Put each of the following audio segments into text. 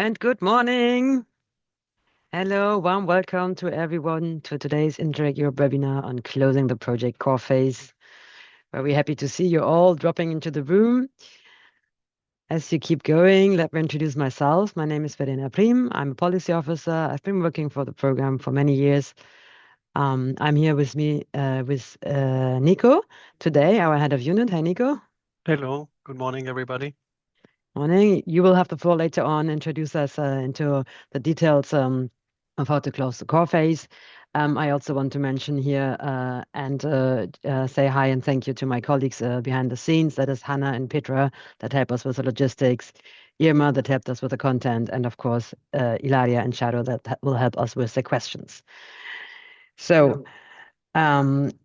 and good morning. Hello, warm welcome to everyone to today's Interreg Europe webinar on closing the project core phase. Very happy to see you all dropping into the room. As you keep going, let me introduce myself. My name is Verena Prim. I'm a policy officer. I've been working for the program for many years. I'm here with Nico today, our head of unit. Hi, Nico. Hello, good morning, everybody. Morning. You will have the floor later on, introduce us into the details of how to close the core phase. I also want to mention here and say hi and thank you to my colleagues behind the scenes. That is Hannah and Petra that help us with the logistics, Irma that helped us with the content, and of course, Ilaria and Shadow that will help us with the questions. So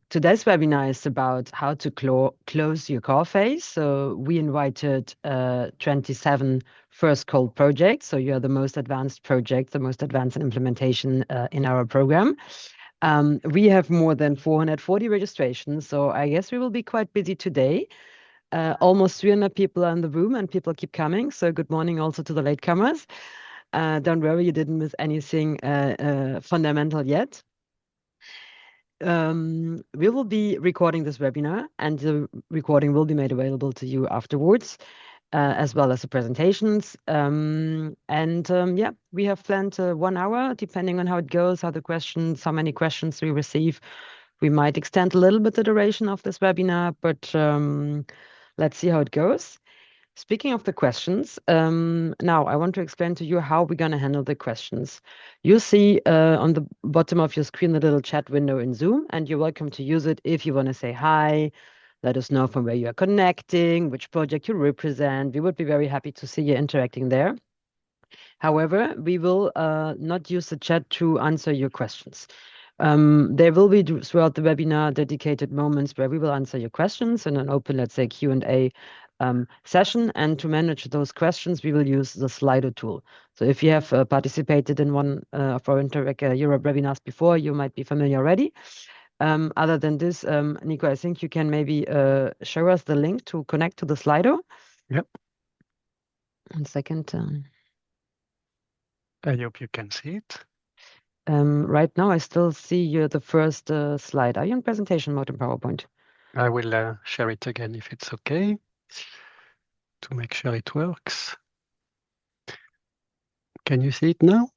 today's webinar is about how to close your core phase. So we invited 27 first call projects. So you're the most advanced project, the most advanced implementation in our program. We have more than 440 registrations. So I guess we will be quite busy today. Almost 300 people are in the room and people keep coming. So good morning also to the latecomers. Don't worry, you didn't miss anything fundamental yet. We will be recording this webinar and the recording will be made available to you afterwards, as well as the presentations. Yeah, we have planned 1 hour, depending on how it goes, how many questions we receive. We might extend a little bit the duration of this webinar, but let's see how it goes. Speaking of the questions, now I want to explain to you how we're going to handle the questions. You see on the bottom of your screen the little chat window in Zoom, and you're welcome to use it if you want to say hi, let us know from where you are connecting, which project you represent. We would be very happy to see you interacting there. However, we will not use the chat to answer your questions. There will be throughout the webinar dedicated moments where we will answer your questions in an open, let's say, Q&A session. And to manage those questions, we will use the Slido tool. So if you have participated in one of our Interreg Europe webinars before, you might be familiar already. Other than this, Nico, I think you can maybe show us the link to connect to the Slido. Yep. 1 second. I hope you can see it. Right now, I still see the first slide. Are you in presentation mode in PowerPoint? I will share it again if it's okay to make sure it works. Can you see it now?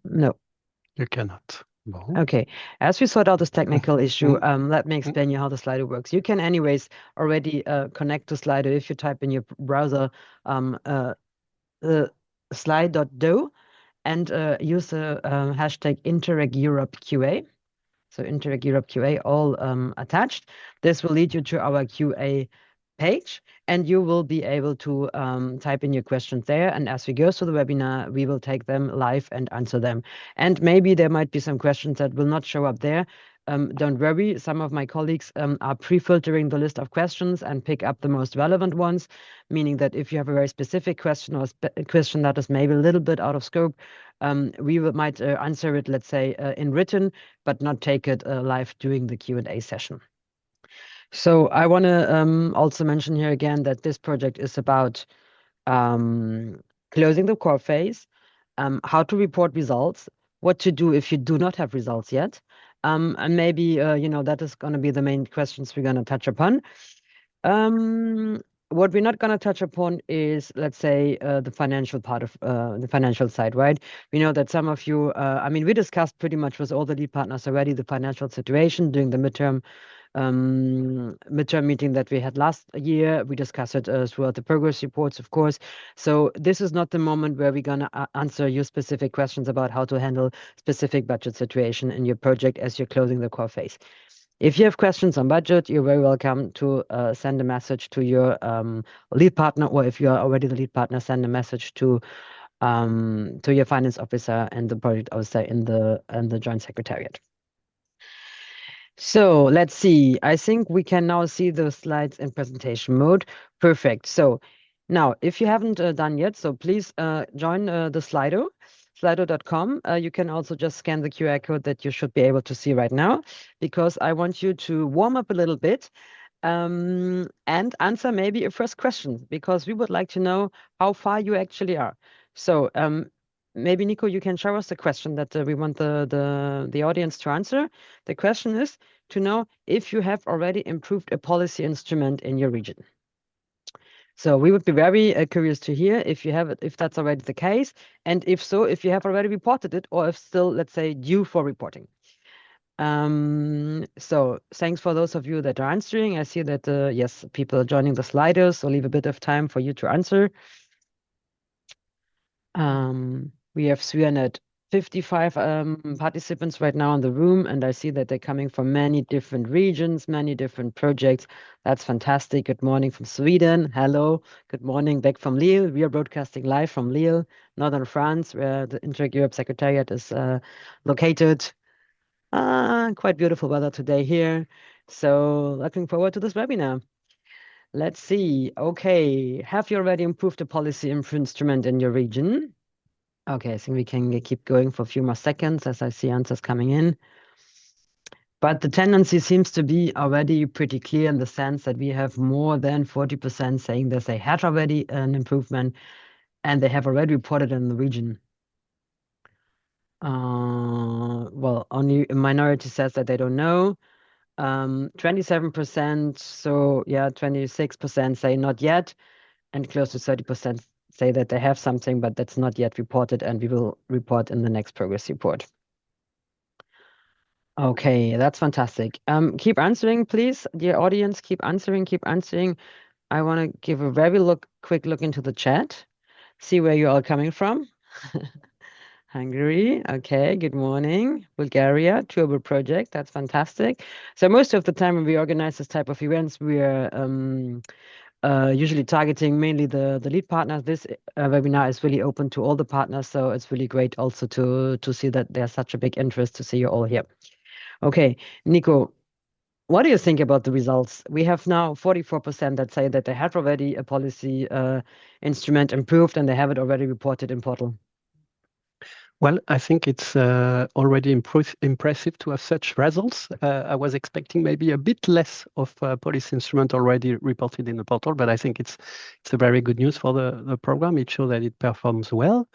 No. You cannot. No. Okay. As we sort out this technical issue, let me explain you how the Slido works. You can anyways already connect to Slido if you type in your browser slide.do and use the hashtag Interreg Europe QA. So Interreg Europe QA all attached. This will lead you to our QA page and you will be able to type in your questions there. And as we go through the webinar, we will take them live and answer them. And maybe there might be some questions that will not show up there. Don't worry, some of my colleagues are pre-filtering the list of questions and pick up the most relevant ones, meaning that if you have a very specific question or a question that is maybe a little bit out of scope, we might answer it, let's say, in written, but not take it live during the Q&A session. So I want to also mention here again that this project is about closing the core phase, how to report results, what to do if you do not have results yet, and maybe that is going to be the main questions we're going to touch upon. What we're not going to touch upon is, let's say, the financial part of the financial side, right? We know that some of you, we discussed pretty much with all the lead partners already the financial situation during the midterm meeting that we had last year. We discussed it throughout the progress reports, of course. So this is not the moment where we're going to answer your specific questions about how to handle specific budget situation in your project as you're closing the core phase. If you have questions on budget, you're very welcome to send a message to your lead partner, or if you are already the lead partner, send a message to your finance officer and the project officer in the joint secretariat. So let's see. I think we can now see the slides in presentation mode. Perfect. So now, if you haven't done yet, so please join the Slido. Slido.com. You can also just scan the QR code that you should be able to see right now, because I want you to warm up a little bit and answer maybe a first question, because we would like to know how far you actually are. So maybe Nico, you can show us the question that we want the audience to answer. The question is to know if you have already improved a policy instrument in your region. So we would be very curious to hear if you have it, if that's already the case, and if so, if you have already reported it, or if still, let's say, due for reporting. So thanks for those of you that are answering. I see that yes, people are joining the sliders, so leave a bit of time for you to answer. We have 355 participants right now in the room, and I see that they're coming from many different regions, many different projects. That's fantastic. Good morning from Sweden. Hello. Good morning back from Lille. We are broadcasting live from Lille, northern France, where the Interreg Europe Secretariat is located. Quite beautiful weather today here. So looking forward to this webinar. Let's see. Okay, have you already improved the policy instrument in your region? Okay, I think we can keep going for a few more seconds as I see answers coming in. But the tendency seems to be already pretty clear in the sense that we have more than 40% saying that they had already an improvement and they have already reported in the region. Well, only a minority says that they don't know. 27%, so yeah, 26% say not yet, and close to 30% say that they have something, but that's not yet reported, and we will report in the next progress report. Okay, that's fantastic. Keep answering, please. Dear audience, keep answering, keep answering. I want to give a very quick look into the chat, see where you're all coming from. Hungary, okay, good morning. Bulgaria, Turbo Project, that's fantastic. So most of the time when we organize this type of events, we are usually targeting mainly the lead partners. This webinar is really open to all the partners, so it's really great also to see that there's such a big interest to see you all here. Okay, Nico, what do you think about the results? We have now 44% that say that they have already a policy instrument improved and they have it already reported in portal. Well, I think it's already impressive to have such results. I was expecting maybe a bit less of policy instrument already reported in the portal, but I think it's a very good news for the program. It shows that it performs well.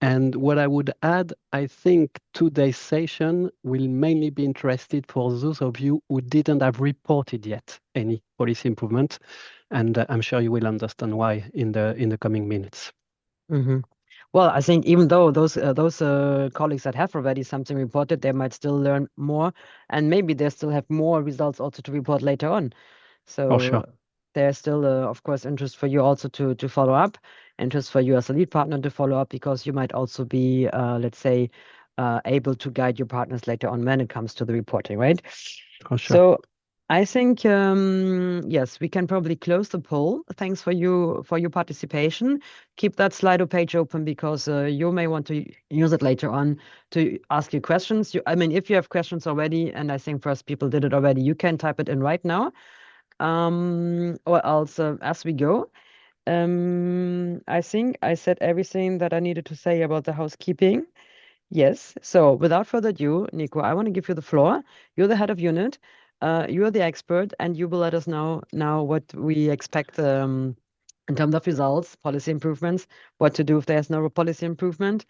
And what I would add, I think today's session will mainly be interested for those of you who didn't have reported yet any policy improvement, and I'm sure you will understand why in the coming minutes. Mm-hmm. Well, I think even though those colleagues that have already something reported, they might still learn more, and maybe they still have more results also to report later on. So For sure. there's still, of course, interest for you also to follow up, interest for you as a lead partner to follow up, because you might also be, let's say, able to guide your partners later on when it comes to the reporting, right? For sure. So I think, yes, we can probably close the poll. Thanks for your participation. Keep that Slido page open because you may want to use it later on to ask your questions. I mean, if you have questions already, and I think first people did it already, you can type it in right now. Or else as we go. I think I said everything that I needed to say about the housekeeping. Yes. So without further ado, Nico, I want to give you the floor. You're the head of unit. You're the expert, and you will let us know now what we expect in terms of results, policy improvements, what to do if there's no policy improvement,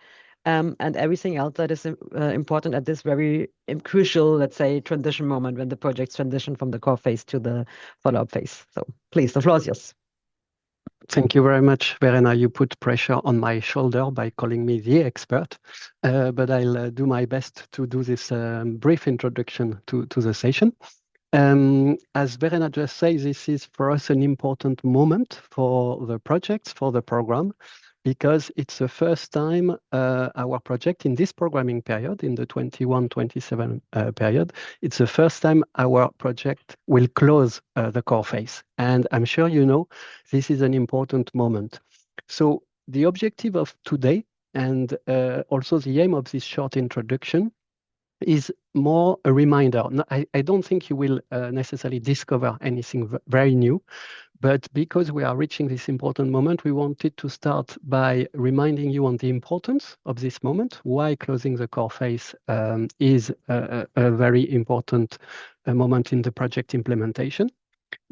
and everything else that is important at this very crucial, let's say, transition moment when the projects transition from the core phase to the follow-up phase. So please, the floor is yours. Thank you very much, Verena. You put pressure on my shoulder by calling me the expert, but I'll do my best to do this brief introduction to the session. As Verena just said, this is for us an important moment for the projects, for the program, because it's the first time our project in this programming period, in the 21-27 period, it's the first time our project will close the core phase. And I'm sure you know, this is an important moment. So the objective of today, and also the aim of this short introduction, is more a reminder. No, I don't think you will necessarily discover anything very new, but because we are reaching this important moment, we wanted to start by reminding you on the importance of this moment, why closing the core phase is a very important moment in the project implementation.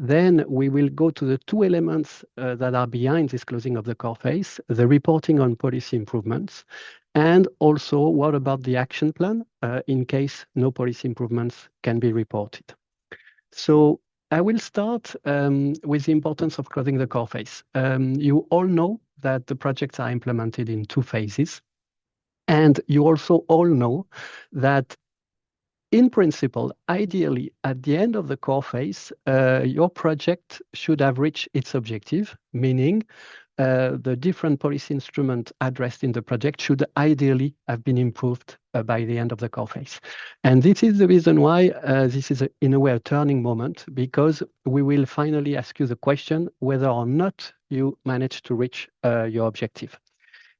Then we will go to the two elements that are behind this closing of the core phase, the reporting on policy improvements, and also what about the action plan in case no policy improvements can be reported. So I will start with the importance of closing the core phase. You all know that the projects are implemented in two phases. And you also all know that in principle, ideally, at the end of the core phase, your project should have reached its objective, meaning the different policy instruments addressed in the project should ideally have been improved by the end of the core phase. And this is the reason why this is, in a way, a turning moment, because we will finally ask you the question whether or not you managed to reach your objective.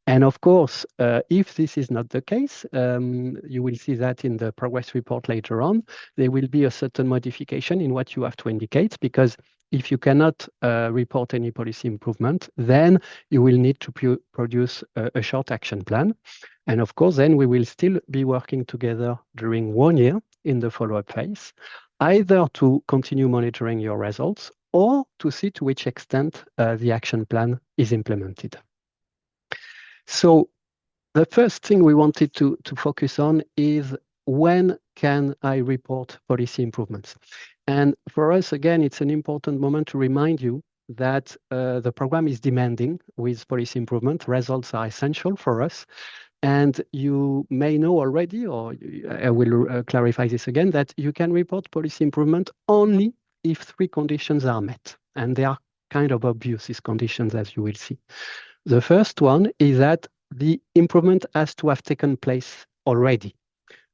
And of course, if this is not the case, you will see that in the progress report later on, there will be a certain modification in what you have to indicate, because if you cannot report any policy improvement, then you will need to produce a short action plan. And of course, then we will still be working together during 1 year in the follow-up phase, either to continue monitoring your results or to see to which extent the action plan is implemented. So the first thing we wanted to focus on is when can I report policy improvements? And for us, again, it's an important moment to remind you that the program is demanding with policy improvement. Results are essential for us. And you may know already, or I will clarify this again, that you can report policy improvement only if 3 conditions are met. And they are kind of obvious, these conditions, as you will see. The first one is that the improvement has to have taken place already.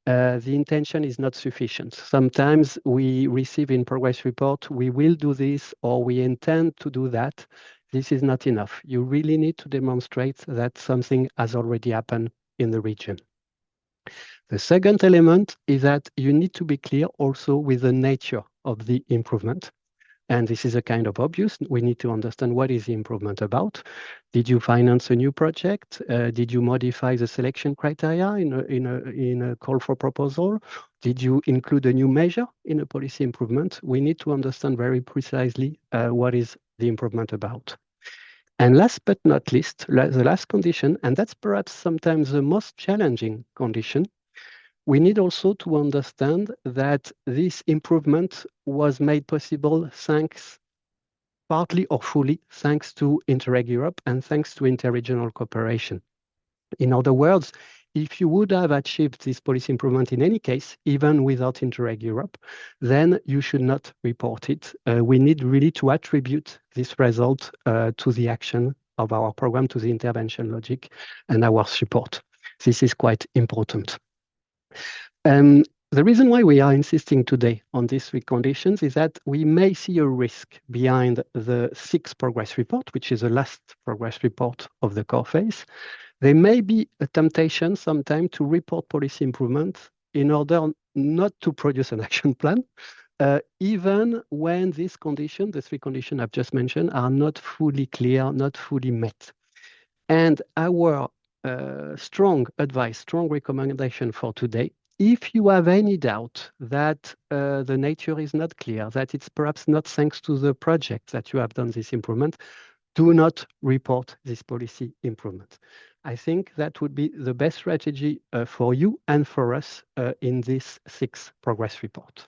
The intention is not sufficient. Sometimes we receive in progress report, we will do this or we intend to do that. This is not enough. You really need to demonstrate that something has already happened in the region. The second element is that you need to be clear also with the nature of the improvement. And this is a kind of obvious. We need to understand what is the improvement about. Did you finance a new project? Did you modify the selection criteria in a call for proposal? Did you include a new measure in a policy improvement? We need to understand very precisely what is the improvement about. And last but not least, the last condition, and that's perhaps sometimes the most challenging condition, we need also to understand that this improvement was made possible thanks, partly or fully, thanks to Interreg Europe and thanks to interregional cooperation. In other words, if you would have achieved this policy improvement in any case, even without Interreg Europe, then you should not report it. We need really to attribute this result to the action of our program, to the intervention logic and our support. This is quite important. The reason why we are insisting today on these 3 conditions is that we may see a risk behind the 6th progress report, which is the last progress report of the core phase. There may be a temptation sometimes to report policy improvement in order not to produce an action plan, even when these conditions, the 3 conditions I've just mentioned, are not fully clear, not fully met. And our strong advice, strong recommendation for today, if you have any doubt that the nature is not clear, that it's perhaps not thanks to the project that you have done this improvement, do not report this policy improvement. I think that would be the best strategy for you and for us in this 6th progress report.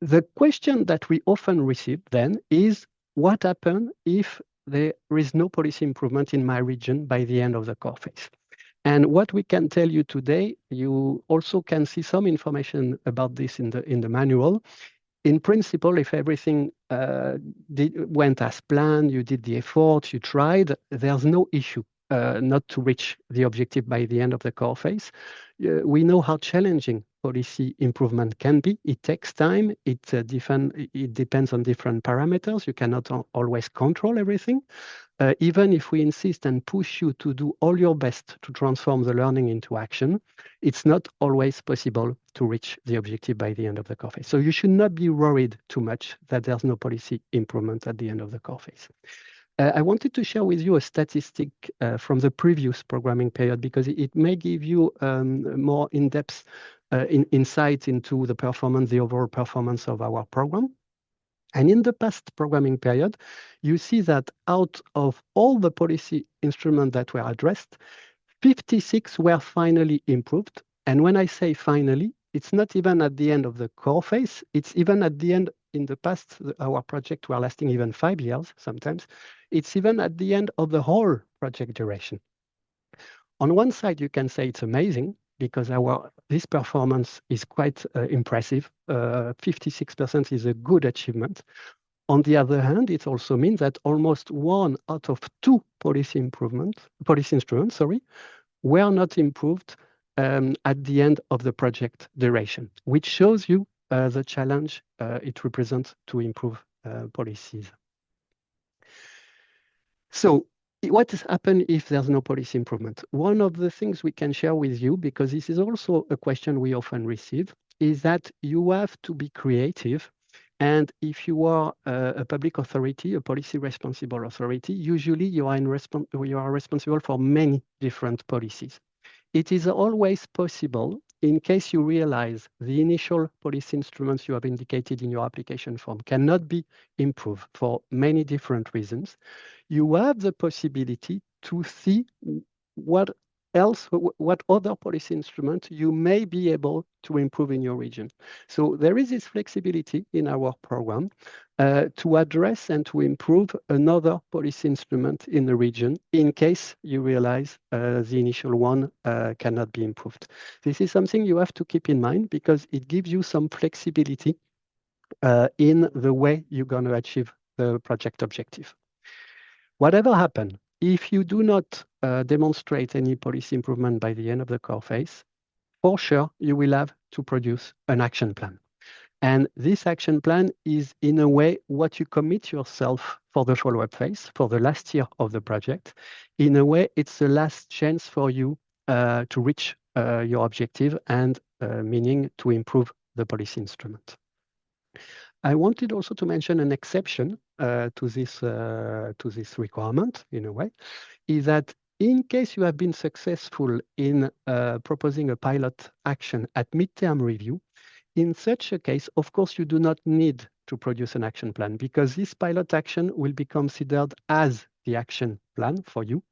The question that we often receive then is, what happens if there is no policy improvement in my region by the end of the core phase? And what we can tell you today, you also can see some information about this in the manual. In principle, if everything went as planned, you did the effort, you tried, there's no issue not to reach the objective by the end of the core phase. We know how challenging policy improvement can be. It takes time. It depends on different parameters. You cannot always control everything. Even if we insist and push you to do all your best to transform the learning into action, it's not always possible to reach the objective by the end of the core phase. So you should not be worried too much that there's no policy improvement at the end of the core phase. I wanted to share with you a statistic from the previous programming period because it may give you more in-depth insight into the performance, the overall performance of our program. And in the past programming period, you see that out of all the policy instruments that were addressed, 56 were finally improved. And when I say finally, it's not even at the end of the core phase, it's even at the end. In the past, our project were lasting even 5 years sometimes. It's even at the end of the whole project duration. On one side, you can say it's amazing because this performance is quite impressive. 56% is a good achievement. On the other hand, it also means that almost 1 out of 2 policy instruments, were not improved at the end of the project duration, which shows you the challenge it represents to improve policies. So what has happened if there's no policy improvement? One of the things we can share with you, because this is also a question we often receive, is that you have to be creative. And if you are a public authority, a policy responsible authority, usually you are responsible for many different policies. It is always possible, in case you realize the initial policy instruments you have indicated in your application form cannot be improved for many different reasons, you have the possibility to see what other policy instrument you may be able to improve in your region. So there is this flexibility in our program to address and to improve another policy instrument in the region in case you realize the initial one cannot be improved. This is something you have to keep in mind because it gives you some flexibility in the way you're going to achieve the project objective. Whatever happens, if you do not demonstrate any policy improvement by the end of the core phase, for sure, you will have to produce an action plan. And this action plan is, in a way, what you commit yourself for the follow-up phase, for the last year of the project. In a way, it's the last chance for you to reach your objective and meaning to improve the policy instrument. I wanted also to mention an exception to this requirement, in a way, is that in case you have been successful in proposing a pilot action at midterm review, in such a case, of course, you do not need to produce an action plan because this pilot action will be considered as the action plan for you,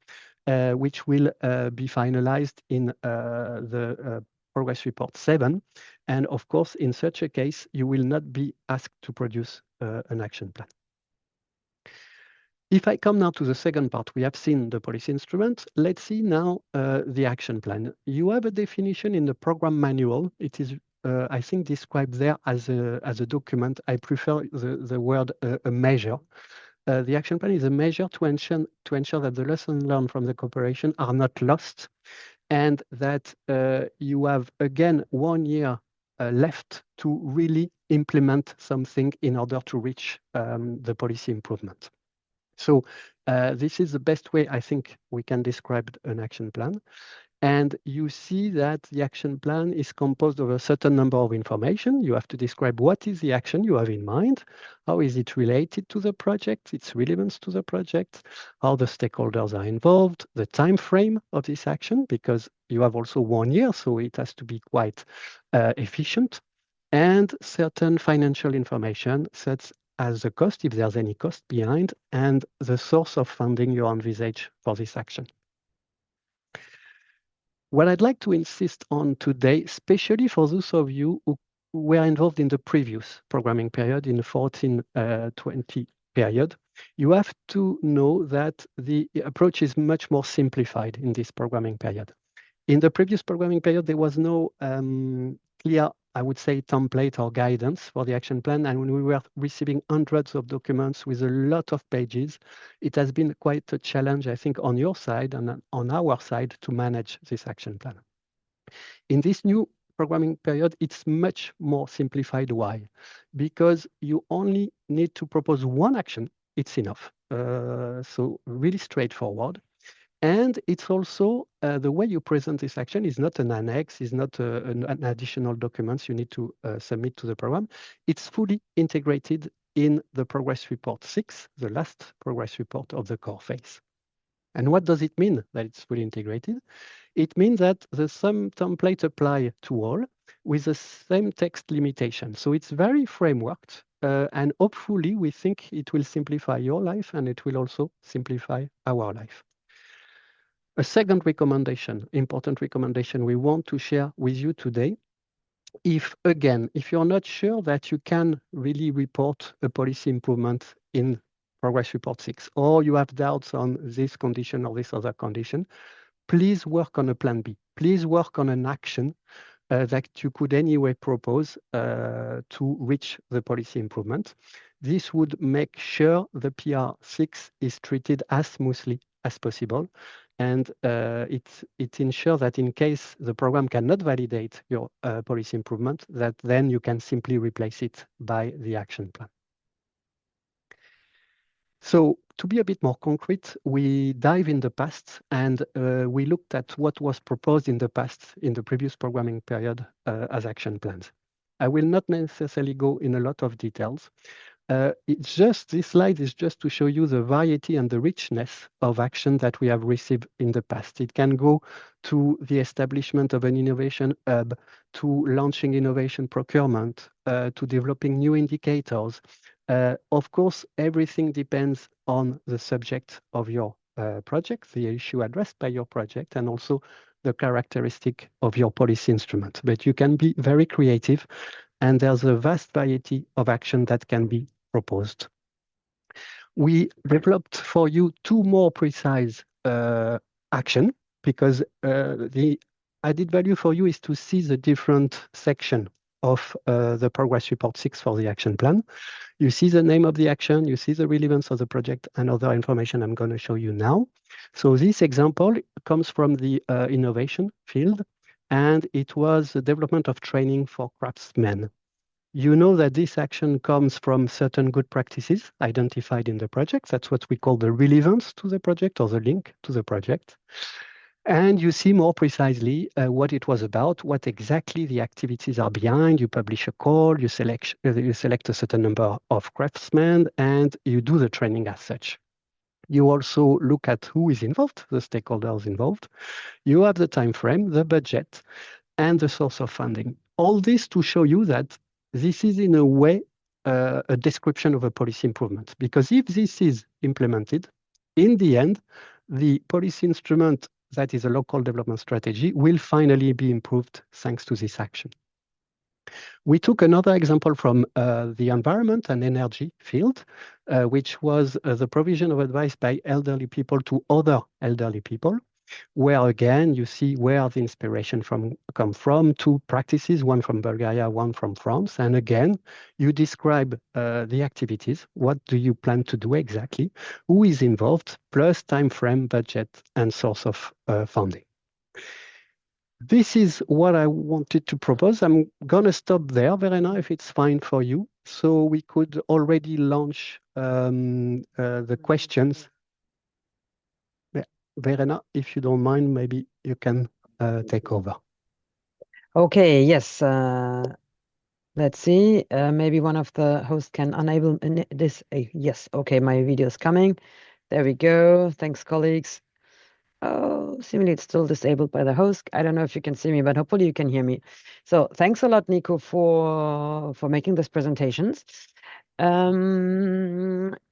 which will be finalized in the Progress Report 7. And of course, in such a case, you will not be asked to produce an action plan. If I come now to the second part, we have seen the policy instrument. Let's see now the action plan. You have a definition in the program manual. It is, I think, described there as a document. I prefer the word a measure. The action plan is a measure to ensure that the lessons learned from the cooperation are not lost and that you have, again, 1 year left to really implement something in order to reach the policy improvement. So this is the best way I think we can describe an action plan. And you see that the action plan is composed of a certain number of information. You have to describe what is the action you have in mind, how is it related to the project, its relevance to the project, how the stakeholders are involved, the time frame of this action, because you have also 1 year, so it has to be quite efficient, and certain financial information, such as the cost, if there's any cost behind, and the source of funding you envisage for this action. What I'd like to insist on today, especially for those of you who were involved in the previous programming period, in the 14-20 period, you have to know that the approach is much more simplified in this programming period. In the previous programming period, there was no clear, I would say, template or guidance for the action plan. And when we were receiving hundreds of documents with a lot of pages, it has been quite a challenge, I think, on your side and on our side to manage this action plan. In this new programming period, it's much more simplified. Why? Because you only need to propose one action. It's enough. So really straightforward. And it's also the way you present this action is not an annex, is not an additional documents you need to submit to the program. It's fully integrated in the Progress Report 6, the last Progress Report of the core phase. And what does it mean that it's fully integrated? It means that the same template apply to all. with the same text limitation. So it's very frameworked, and hopefully we think it will simplify your life and it will also simplify our life. A second recommendation, important recommendation we want to share with you today. If you're not sure that you can really report a policy improvement in Progress Report 6, or you have doubts on this condition or this other condition, please work on a plan B. Please work on an action that you could anyway propose to reach the policy improvement. This would make sure the PR6 is treated as smoothly as possible. And it ensures that in case the program cannot validate your policy improvement, that then you can simply replace it by the action plan. So to be a bit more concrete, we dive in the past and we looked at what was proposed in the past in the previous programming period as action plans. I will not necessarily go in a lot of details. This slide is just to show you the variety and the richness of action that we have received in the past. It can go to the establishment of an innovation hub, to launching innovation procurement, to developing new indicators. Of course, everything depends on the subject of your project, the issue addressed by your project, and also the characteristic of your policy instrument. But you can be very creative, and there's a vast variety of action that can be proposed. We developed for you two more precise action, because the added value for you is to see the different section of the Progress Report 6 for the action plan. You see the name of the action, you see the relevance of the project, and other information I'm going to show you now. So this example comes from the innovation field, and it was the development of training for craftsmen. You know that this action comes from certain good practices identified in the project. That's what we call the relevance to the project or the link to the project. And you see more precisely what it was about, what exactly the activities are behind. You publish a call, you select a certain number of craftsmen, and you do the training as such. You also look at who is involved, the stakeholders involved. You have the time frame, the budget, and the source of funding. All this to show you that this is in a way a description of a policy improvement. Because if this is implemented, in the end, the policy instrument that is a local development strategy will finally be improved thanks to this action. We took another example from the environment and energy field, which was the provision of advice by elderly people to other elderly people, where again, you see where the inspiration come from, two practices, one from Bulgaria, one from France. And again, you describe the activities. What do you plan to do exactly? Who is involved, plus time frame, budget, and source of funding. This is what I wanted to propose. I'm going to stop there, Verena, if it's fine for you. So we could already launch the questions. Verena, if you don't mind, maybe you can take over. Okay, yes. Let's see. Maybe one of the hosts can enable this. Yes, okay, my video is coming. There we go. Thanks, colleagues. Oh, seemingly it's still disabled by the host. I don't know if you can see me, but hopefully you can hear me. So thanks a lot, Nico, for making these presentations.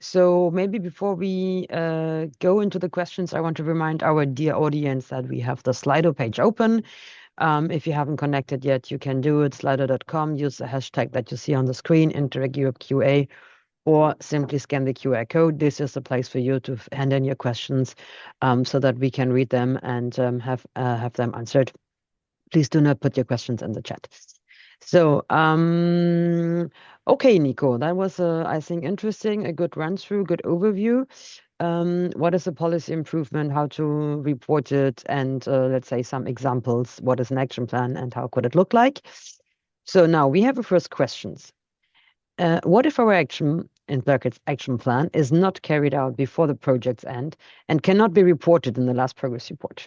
So maybe before we go into the questions, I want to remind our dear audience that we have the Slido page open. If you haven't connected yet, you can do it, slido.com, use the hashtag that you see on the screen, Interreg Europe QA, or simply scan the QR code. This is the place for you to hand in your questions so that we can read them and have them answered. Please do not put your questions in the chat. So, okay, Nico, that was, I think, interesting, a good run through, good overview. What is a policy improvement, how to report it, and let's say some examples. What is an action plan and how could it look like? So now we have a first questions. What if our action, in brackets, action plan, is not carried out before the project's end and cannot be reported in the last progress report?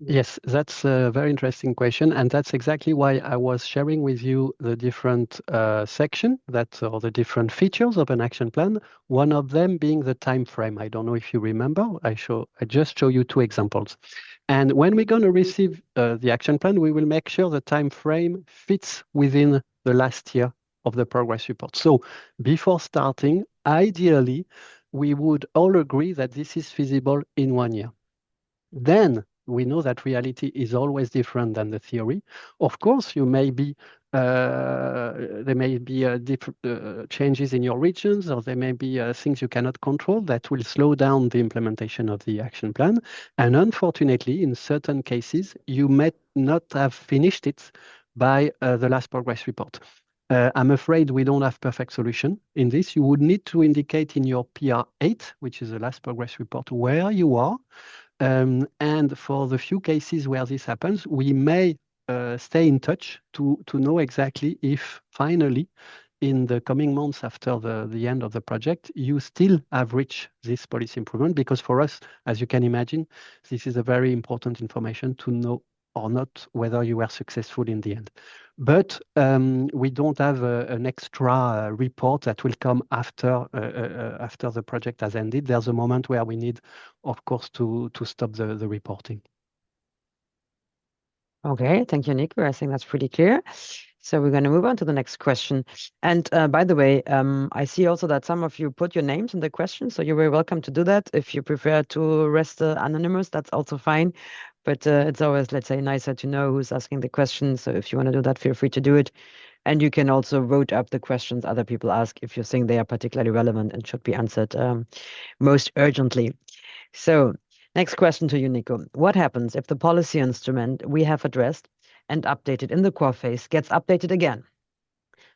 Yes, that's a very interesting question, and that's exactly why I was sharing with you the different section that or the different features of an action plan. One of them being the time frame. I don't know if you remember. I just show you two examples, and when we're going to receive the action plan, we will make sure the time frame fits within the last year of the progress report. So before starting, ideally, we would all agree that this is feasible in 1 year. Then we know that reality is always different than the theory. Of course, there may be different changes in your regions, or there may be things you cannot control that will slow down the implementation of the action plan. And unfortunately, in certain cases, you may not have finished it by the last progress report. I'm afraid we don't have perfect solution in this. You would need to indicate in your PR8, which is the last progress report, where you are. And for the few cases where this happens, we may stay in touch to know exactly if finally, in the coming months after the end of the project, you still have reached this policy improvement. Because for us, as you can imagine, this is a very important information to know or not whether you were successful in the end. But we don't have an extra report that will come after the project has ended. There's a moment where we need, of course, to stop the reporting. Okay, thank you, Nico. I think that's pretty clear. So we're going to move on to the next question. And by the way, I see also that some of you put your names in the question, so you're very welcome to do that. If you prefer to rest anonymous, that's also fine. But it's always, let's say, nicer to know who's asking the question. So if you want to do that, feel free to do it. And you can also vote up the questions other people ask if you think they are particularly relevant and should be answered most urgently. So next question to you, Nico. What happens if the policy instrument we have addressed and updated in the core phase gets updated again?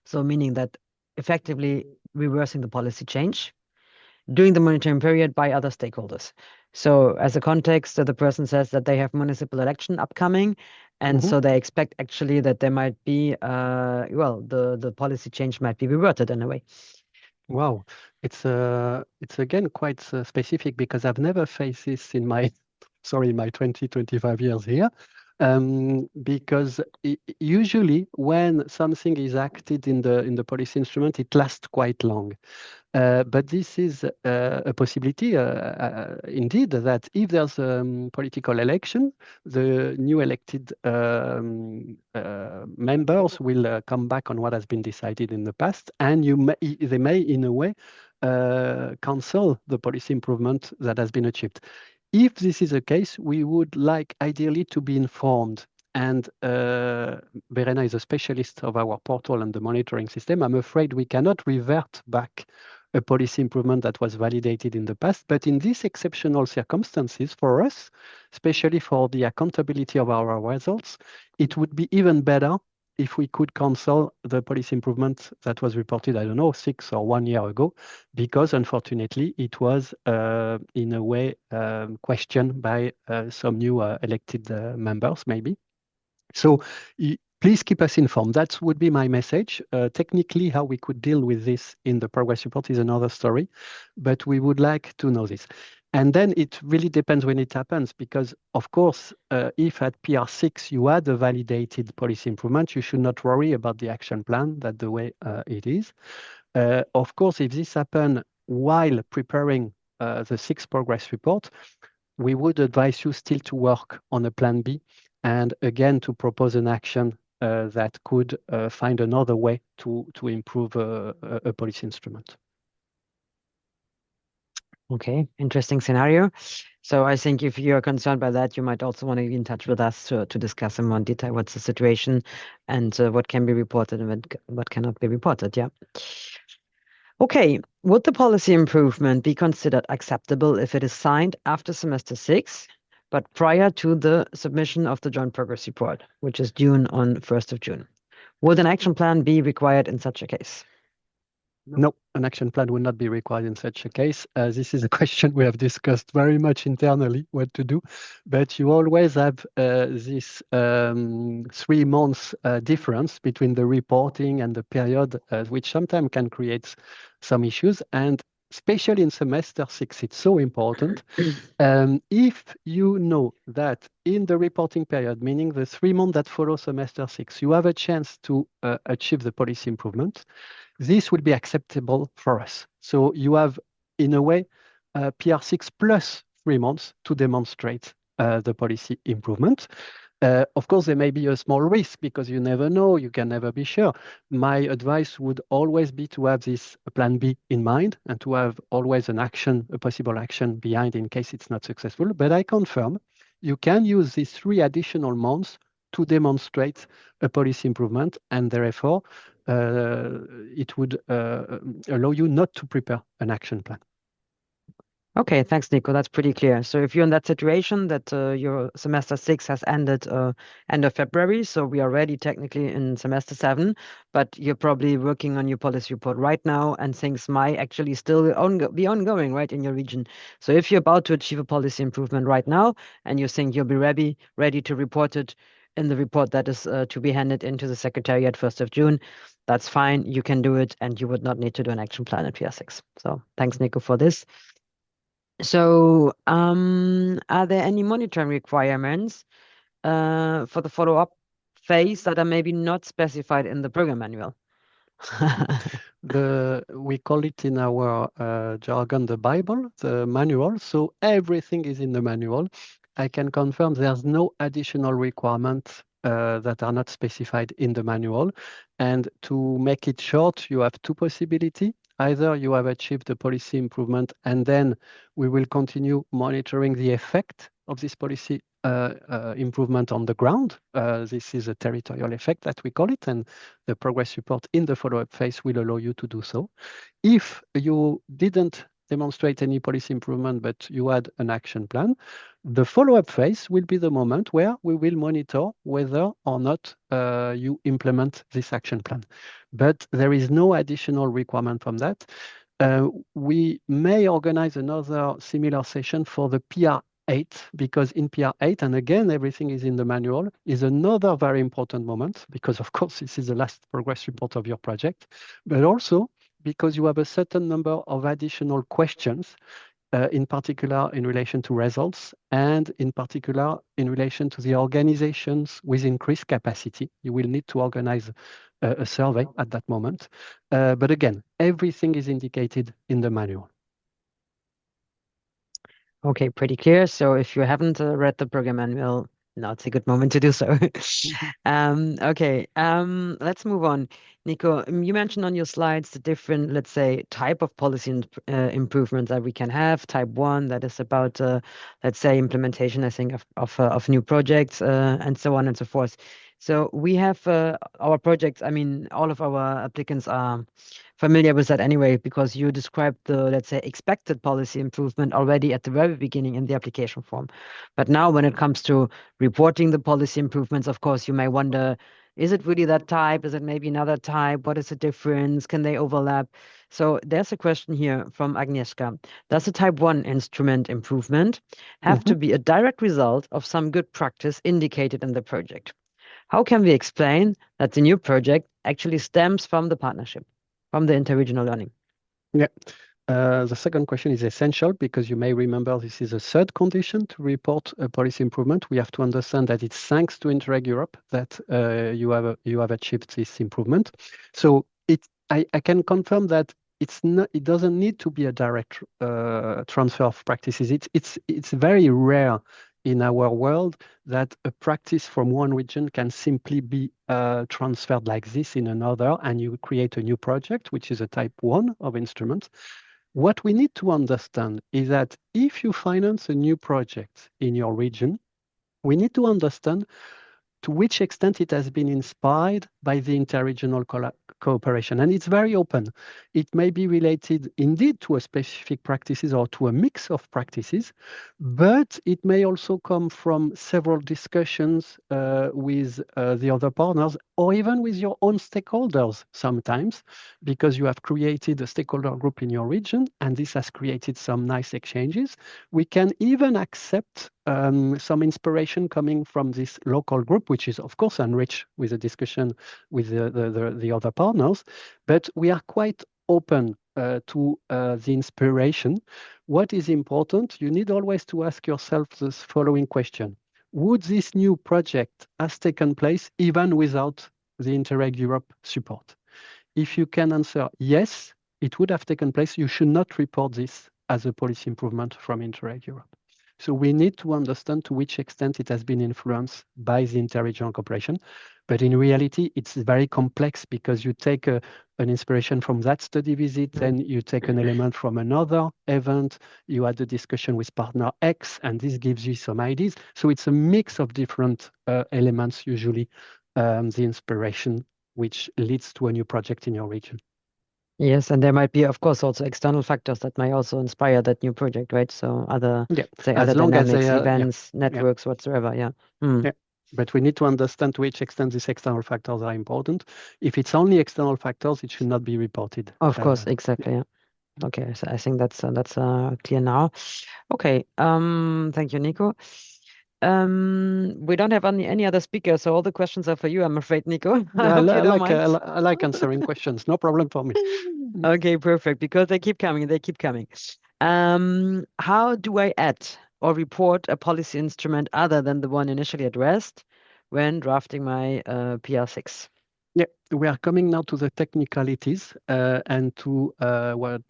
So meaning that effectively reversing the policy change during the monitoring period by other stakeholders. So as a context, the person says that they have municipal election upcoming, and so they expect actually that there might be, the policy change might be reverted in a way. Wow, it's again quite specific because I've never faced this in my 20, 25 years here. Because usually when something is acted in the policy instrument, it lasts quite long. But this is a possibility, indeed, that if there's a political election, the new elected members will come back on what has been decided in the past, and they may, in a way, cancel the policy improvement that has been achieved. If this is the case, we would like ideally to be informed. And Verena is a specialist of our portal and the monitoring system. I'm afraid we cannot revert back a policy improvement that was validated in the past. But in these exceptional circumstances, for us, especially for the accountability of our results, it would be even better if we could cancel the policy improvement that was reported, I don't know, 6 or 1 year ago, because unfortunately it was in a way questioned by some new elected members, maybe. So please keep us informed. That would be my message. Technically, how we could deal with this in the progress report is another story, but we would like to know this. And then it really depends when it happens, because of course, if at PR6 you had a validated policy improvement, you should not worry about the action plan, that the way it is. Of course, if this happened while preparing the 6th progress report, we would advise you still to work on a plan B and again to propose an action that could find another way to improve a policy instrument. Okay, interesting scenario. So I think if you're concerned by that, you might also want to be in touch with us to discuss in more detail what's the situation and what can be reported and what cannot be reported. Yeah. Okay, would the policy improvement be considered acceptable if it is signed after semester 6, but prior to the submission of the joint progress report, which is due on 1st of June? Would an action plan be required in such a case? No, an action plan would not be required in such a case. This is a question we have discussed very much internally, what to do. But you always have this 3 months difference between the reporting and the period, which sometimes can create some issues. And especially in semester 6, it's so important. If you know that in the reporting period, meaning the 3 months that follow semester 6, you have a chance to achieve the policy improvement, this will be acceptable for us. So you have, in a way, PR6 plus 3 months to demonstrate the policy improvement. Of course, there may be a small risk because you never know, you can never be sure. My advice would always be to have this plan B in mind and to have always an action, a possible action behind in case it's not successful. But I confirm you can use these 3 additional months to demonstrate a policy improvement, and therefore it would allow you not to prepare an action plan. Okay, thanks, Nico. That's pretty clear. So if you're in that situation that your semester 6 has ended end of February, so we are already technically in semester 7, but you're probably working on your policy report right now, and things might actually still be ongoing, right, in your region. So if you're about to achieve a policy improvement right now, and you think you'll be ready to report it in the report that is to be handed into the Secretariat 1st of June, that's fine. You can do it, and you would not need to do an action plan at PR6. So thanks, Nico, for this. So, are there any monitoring requirements for the follow-up phase that are maybe not specified in the program manual? We call it in our jargon the Bible, the manual. So everything is in the manual. I can confirm there's no additional requirements that are not specified in the manual. And to make it short, you have 2 possibilities. Either you have achieved the policy improvement, and then we will continue monitoring the effect of this policy improvement on the ground. This is a territorial effect that we call it, and the progress report in the follow-up phase will allow you to do so. If you didn't demonstrate any policy improvement, but you had an action plan, the follow-up phase will be the moment where we will monitor whether or not you implement this action plan. But there is no additional requirement from that. We may organize another similar session for the PR8, because in PR8, and again, everything is in the manual, is another very important moment, because of course, this is the last progress report of your project, but also because you have a certain number of additional questions, in particular in relation to results, and in particular in relation to the organizations with increased capacity. You will need to organize a survey at that moment. But again, everything is indicated in the manual. Okay, pretty clear. So if you haven't read the program manual, now it's a good moment to do so. Okay, let's move on. Nico, you mentioned on your slides the different, let's say, type of policy improvements that we can have. Type 1, that is about, let's say, implementation, I think, of new projects, and so on and so forth. So we have our projects, I mean, all of our applicants are familiar with that anyway, because you described the, let's say, expected policy improvement already at the very beginning in the application form. But now when it comes to reporting the policy improvements, of course, you may wonder, is it really that type? Is it maybe another type? What is the difference? Can they overlap? So there's a question here from Agnieszka. Does a type 1 instrument improvement have to be a direct result of some good practice indicated in the project? How can we explain that the new project actually stems from the partnership, from the interregional learning? Yeah. The second question is essential, because you may remember this is a third condition to report a policy improvement. We have to understand that it's thanks to Interreg Europe that you have achieved this improvement. So I can confirm that it doesn't need to be a direct transfer of practices. It's very rare in our world that a practice from one region can simply be transferred like this in another, and you create a new project, which is a type 1 of instrument. What we need to understand is that if you finance a new project in your region, we need to understand to which extent it has been inspired by the interregional cooperation. And it's very open. It may be related indeed to a specific practices or to a mix of practices, but it may also come from several discussions with the other partners, or even with your own stakeholders sometimes, because you have created a stakeholder group in your region, and this has created some nice exchanges. We can even accept some inspiration coming from this local group, which is of course enriched with a discussion with the other partners, but we are quite open to the inspiration, what is important, you need always to ask yourself this following question. Would this new project has taken place even without the Interreg Europe support? If you can answer yes, it would have taken place, you should not report this as a policy improvement from Interreg Europe. So we need to understand to which extent it has been influenced by the interregional cooperation. But in reality, it's very complex because you take an inspiration from that study visit, then you take an element from another event, you had a discussion with partner X, and this gives you some ideas. So it's a mix of different elements, usually the inspiration, which leads to a new project in your region. Yes, and there might be, of course, also external factors that may also inspire that new project, right? So other, say, as other long as dynamics, they are, events, networks, whatsoever. Yeah. Yeah. But we need to understand to which extent these external factors are important. If it's only external factors, it should not be reported. Of course, exactly. Yeah. Okay, so I think that's clear now. Okay. Thank you, Nico. We don't have any other speakers, so all the questions are for you, I'm afraid, Nico. I hope you don't mind. I like answering questions. No problem for me. Okay, perfect. Because they keep coming. They keep coming. How do I add or report a policy instrument other than the one initially addressed when drafting my PR6? Yeah, we are coming now to the technicalities and to what,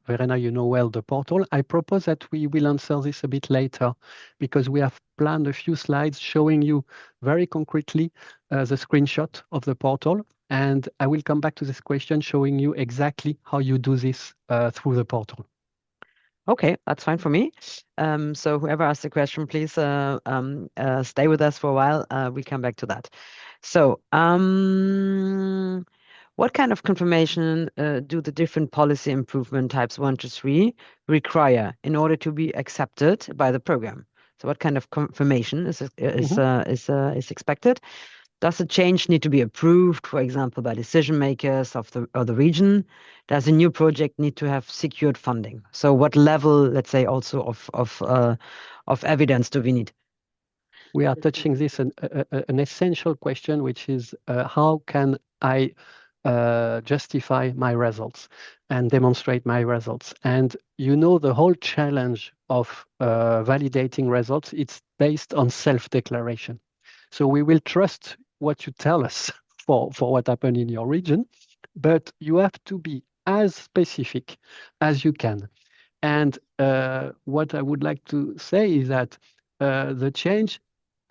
Verena, you know well, the portal. I propose that we will answer this a bit later because we have planned a few slides showing you very concretely the screenshot of the portal. And I will come back to this question showing you exactly how you do this through the portal. Okay, that's fine for me. So whoever asked the question, please stay with us for a while. We come back to that. So, what kind of confirmation do the different policy improvement types 1 to 3 require in order to be accepted by the program? So, what kind of confirmation is expected? Does the change need to be approved, for example, by decision makers of the region? Does a new project need to have secured funding? So, what level, let's say, also of evidence do we need? We are touching this an essential question, which is how can I justify my results and demonstrate my results? And you know the whole challenge of validating results, it's based on self-declaration. So we will trust what you tell us for what happened in your region, but you have to be as specific as you can. And what I would like to say is that the change,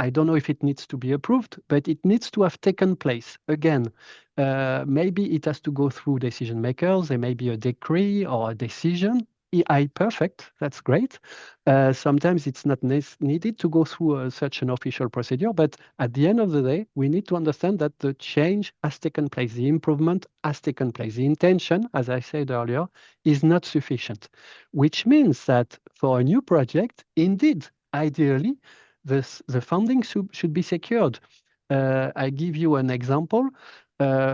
I don't know if it needs to be approved, but it needs to have taken place. Again, maybe it has to go through decision makers. There may be a decree or a decision. Perfect, that's great. Sometimes it's not needed to go through such an official procedure, but at the end of the day, we need to understand that the change has taken place, the improvement has taken place. The intention, as I said earlier, is not sufficient, which means that for a new project, indeed, ideally, the funding should be secured. I give you an example.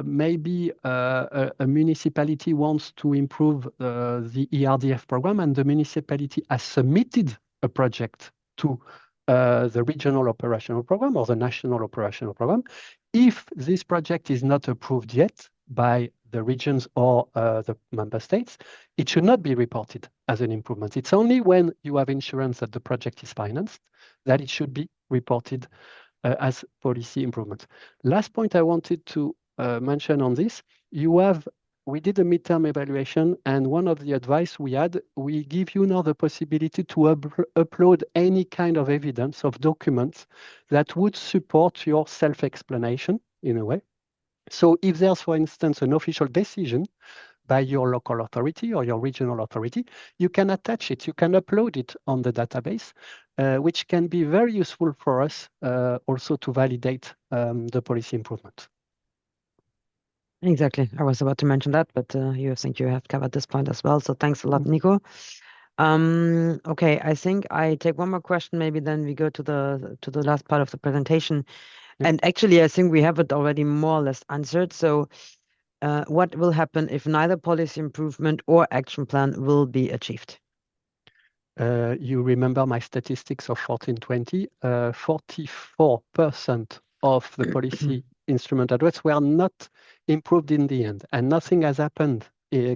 Maybe a municipality wants to improve the ERDF program, and the municipality has submitted a project to the regional operational program or the national operational program. If this project is not approved yet by the regions or the member states, it should not be reported as an improvement. It's only when you have insurance that the project is financed that it should be reported as policy improvement. Last point I wanted to mention on this, we did a midterm evaluation, and one of the advice we had, we give you now the possibility to upload any kind of evidence of documents that would support your self-explanation in a way. So if there's, for instance, an official decision by your local authority or your regional authority, you can attach it, you can upload it on the database, which can be very useful for us also to validate the policy improvement. Exactly. I was about to mention that, but you think you have covered this point as well. So thanks a lot, Nico. Okay, I think I take one more question, maybe then we go to the last part of the presentation. Yeah. And actually, I think we have it already more or less answered. So what will happen if neither policy improvement or action plan will be achieved? You remember my statistics of 1420, 44% of the policy instrument address were not improved in the end, and nothing has happened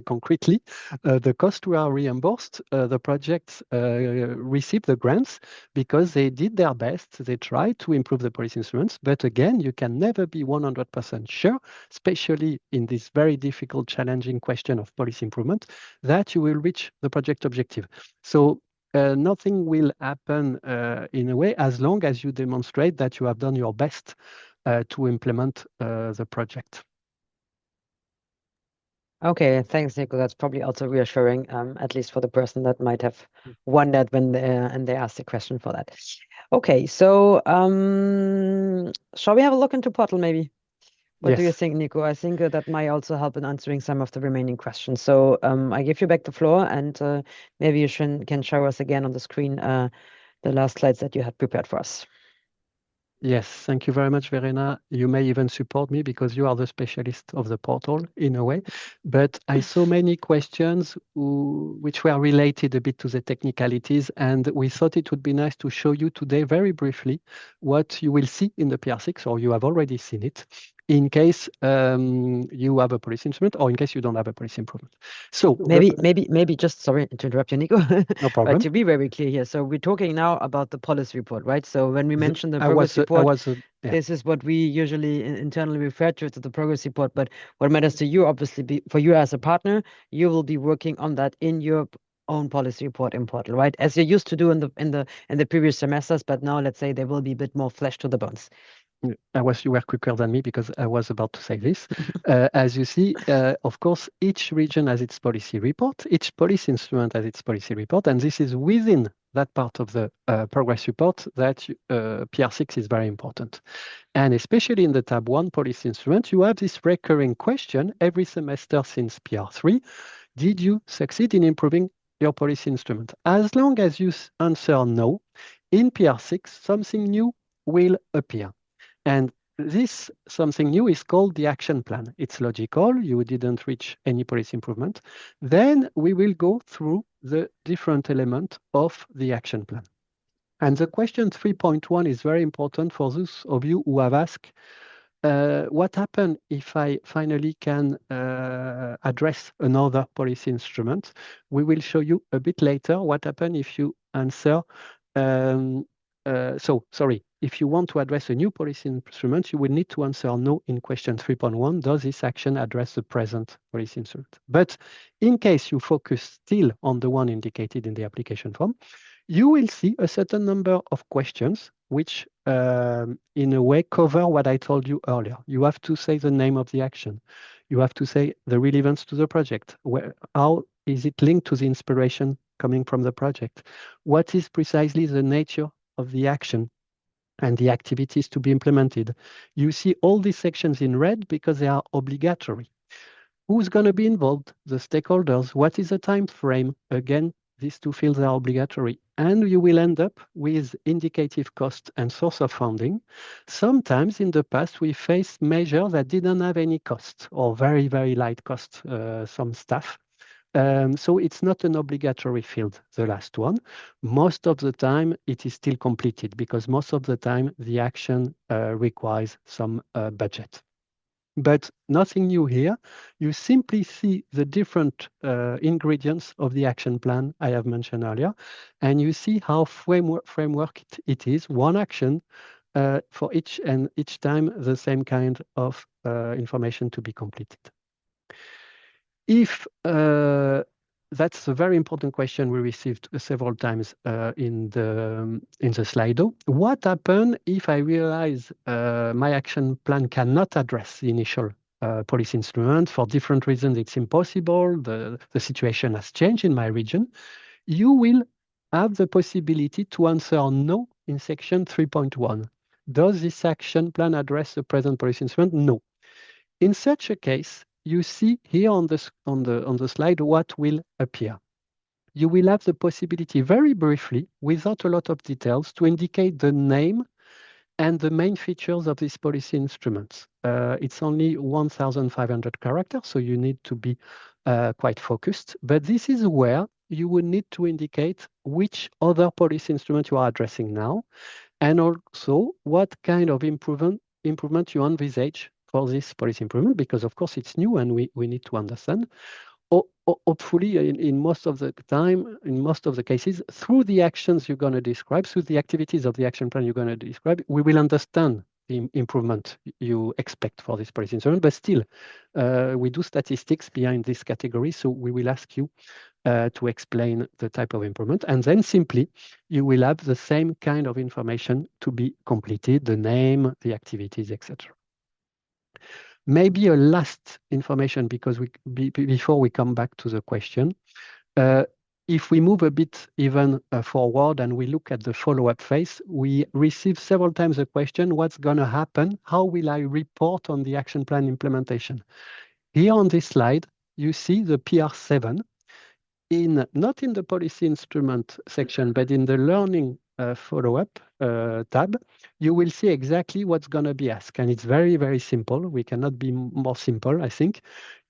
concretely, the costs were reimbursed. The projects received the grants because they did their best. They tried to improve the policy instruments. But again, you can never be 100% sure, especially in this very difficult, challenging question of policy improvement, that you will reach the project objective. So nothing will happen in a way as long as you demonstrate that you have done your best to implement the project. Okay, thanks, Nico. That's probably also reassuring, at least for the person that might have wondered when they asked the question for that. Okay, so shall we have a look into Portal maybe? What do you Yes. think, Nico? I think that might also help in answering some of the remaining questions. So I give you back the floor, and maybe you can show us again on the screen the last slides that you had prepared for us. Yes, thank you very much, Verena. You may even support me because you are the specialist of the portal in a way. But I saw many questions which were related a bit to the technicalities, and we thought it would be nice to show you today very briefly what you will see in the PR6, or you have already seen it, in case you have a policy instrument or in case you don't have a policy improvement. So maybe just, sorry to interrupt you, Nico. No problem. But to be very clear here, so we're talking now about the policy report, right? So when we mention the progress report, this is what we usually internally refer to as the progress report. But what matters to you, obviously, for you as a partner, you will be working on that in your own policy report in Portal, right? As you used to do in the previous semesters, but now let's say there will be a bit more flesh to the bones. You were quicker than me because I was about to say this. As you see, of course, each region has its policy report, each policy instrument has its policy report, and this is within that part of the progress report that PR6 is very important. And especially in the tab 1 policy instrument, you have this recurring question every semester since PR3. Did you succeed in improving your policy instrument? As long as you answer no, in PR6, something new will appear. And this something new is called the action plan. It's logical. You didn't reach any policy improvement. Then we will go through the different elements of the action plan. And the question 3.1 is very important for those of you who have asked, what happens if I finally can address another policy instrument? We will show you a bit later what happens if you answer if you want to address a new policy instrument, you will need to answer no in question 3.1. Does this action address the present policy instrument? But in case you focus still on the one indicated in the application form, you will see a certain number of questions which, in a way, cover what I told you earlier. You have to say the name of the action. You have to say the relevance to the project. How is it linked to the inspiration coming from the project? What is precisely the nature of the action and the activities to be implemented? You see all these sections in red because they are obligatory. Who's going to be involved? The stakeholders. What is the time frame? Again, these two fields are obligatory. And you will end up with indicative cost and source of funding. Sometimes in the past, we faced measures that didn't have any cost or very, very light cost, some stuff. So it's not an obligatory field, the last one. Most of the time, it is still completed because most of the time, the action requires some budget. But nothing new here. You simply see the different ingredients of the action plan I have mentioned earlier, and you see how framework it is, one action for each time the same kind of information to be completed. If that's a very important question we received several times in the Slido. What happens if I realize my action plan cannot address the initial policy instrument for different reasons? It's impossible. The situation has changed in my region. You will have the possibility to answer no in section 3.1. Does this action plan address the present policy instrument? No. In such a case, you see here on the slide what will appear. You will have the possibility very briefly, without a lot of details, to indicate the name and the main features of these policy instruments. It's only 1,500 characters, so you need to be quite focused. But this is where you will need to indicate which other policy instrument you are addressing now, and also what kind of improvement you envisage for this policy improvement, because of course it's new and we need to understand. hopefully, in most of the time, in most of the cases, through the actions you're going to describe, through the activities of the action plan you're going to describe, we will understand the improvement you expect for this policy instrument. But still, we do statistics behind this category, so we will ask you to explain the type of improvement. And then simply, you will have the same kind of information to be completed, the name, the activities, etc. Maybe a last information, because before we come back to the question, if we move a bit even forward and we look at the follow-up phase, we receive several times the question, what's going to happen? How will I report on the action plan implementation? Here on this slide, you see the PR7, not in the policy instrument section, but in the learning follow-up tab, you will see exactly what's going to be asked. And it's very, very simple. We cannot be more simple, I think.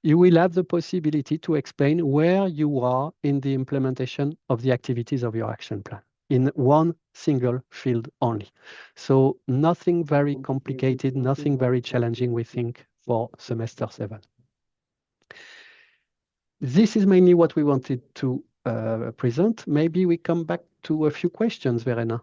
You will have the possibility to explain where you are in the implementation of the activities of your action plan in one single field only. So nothing very complicated, nothing very challenging, we think, for semester 7. This is mainly what we wanted to present. Maybe we come back to a few questions, Verena.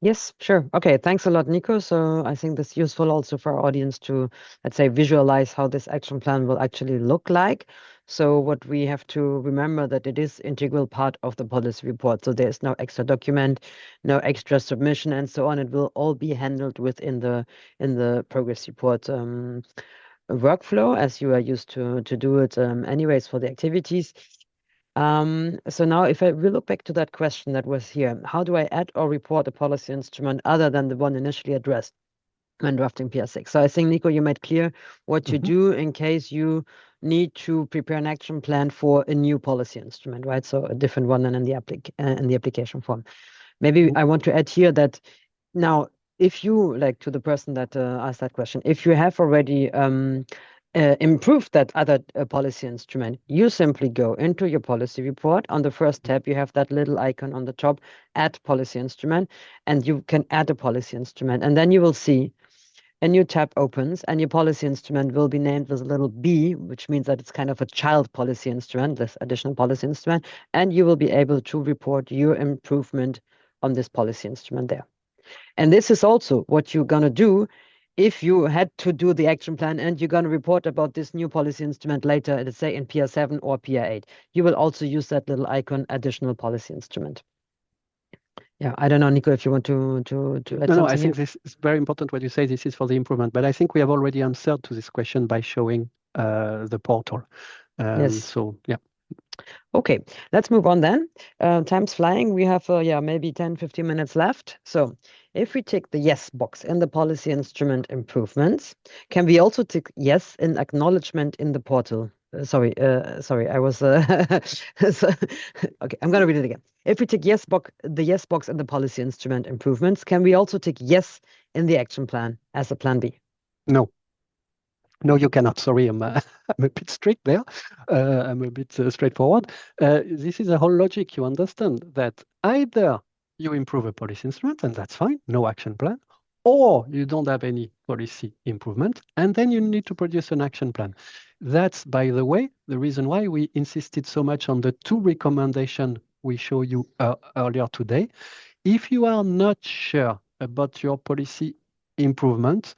Yes, sure. Okay, thanks a lot, Nico. So I think this is useful also for our audience to, let's say, visualize how this action plan will actually look like. So what we have to remember that it is integral part of the policy report. So there's no extra document, no extra submission, and so on. It will all be handled within the progress report workflow, as you are used to do it anyways for the activities. So now if we look back to that question that was here, how do I add or report a policy instrument other than the one initially addressed when drafting PR6? So I think, Nico, you made clear what you do in case you need to prepare an action plan for a new policy instrument, right? So a different one than in the application form. Maybe I want to add here that now, if you, like to the person that asked that question, if you have already improved that other policy instrument, you simply go into your policy report. On the first tab, you have that little icon on the top, add policy instrument, and you can add a policy instrument. And then you will see a new tab opens and your policy instrument will be named with a little B, which means that it's kind of a child policy instrument, this additional policy instrument, and you will be able to report your improvement on this policy instrument there. And this is also what you're going to do if you had to do the action plan and you're going to report about this new policy instrument later, let's say in PR7 or PR8. You will also use that little icon, additional policy instrument. Yeah, I don't know, Nico, if you want to add something. No, I think this is very important what you say. This is for the improvement, but I think we have already answered to this question by showing the portal. Yes. So, yeah. Okay, let's move on then. Time's flying. We have, maybe 10, 15 minutes left. So if we tick the yes box in the policy instrument improvements, can we also tick yes in acknowledgement in the portal? Sorry, I was... okay, I'm going to read it again. If we tick the yes box in the policy instrument improvements, can we also tick yes in the action plan as a plan B? No. No, you cannot. Sorry, I'm a bit strict there. I'm a bit straightforward. This is a whole logic. You understand that either you improve a policy instrument, and that's fine, no action plan, or you don't have any policy improvement, and then you need to produce an action plan. That's, by the way, the reason why we insisted so much on the 2 recommendations we show you earlier today. If you are not sure about your policy improvement,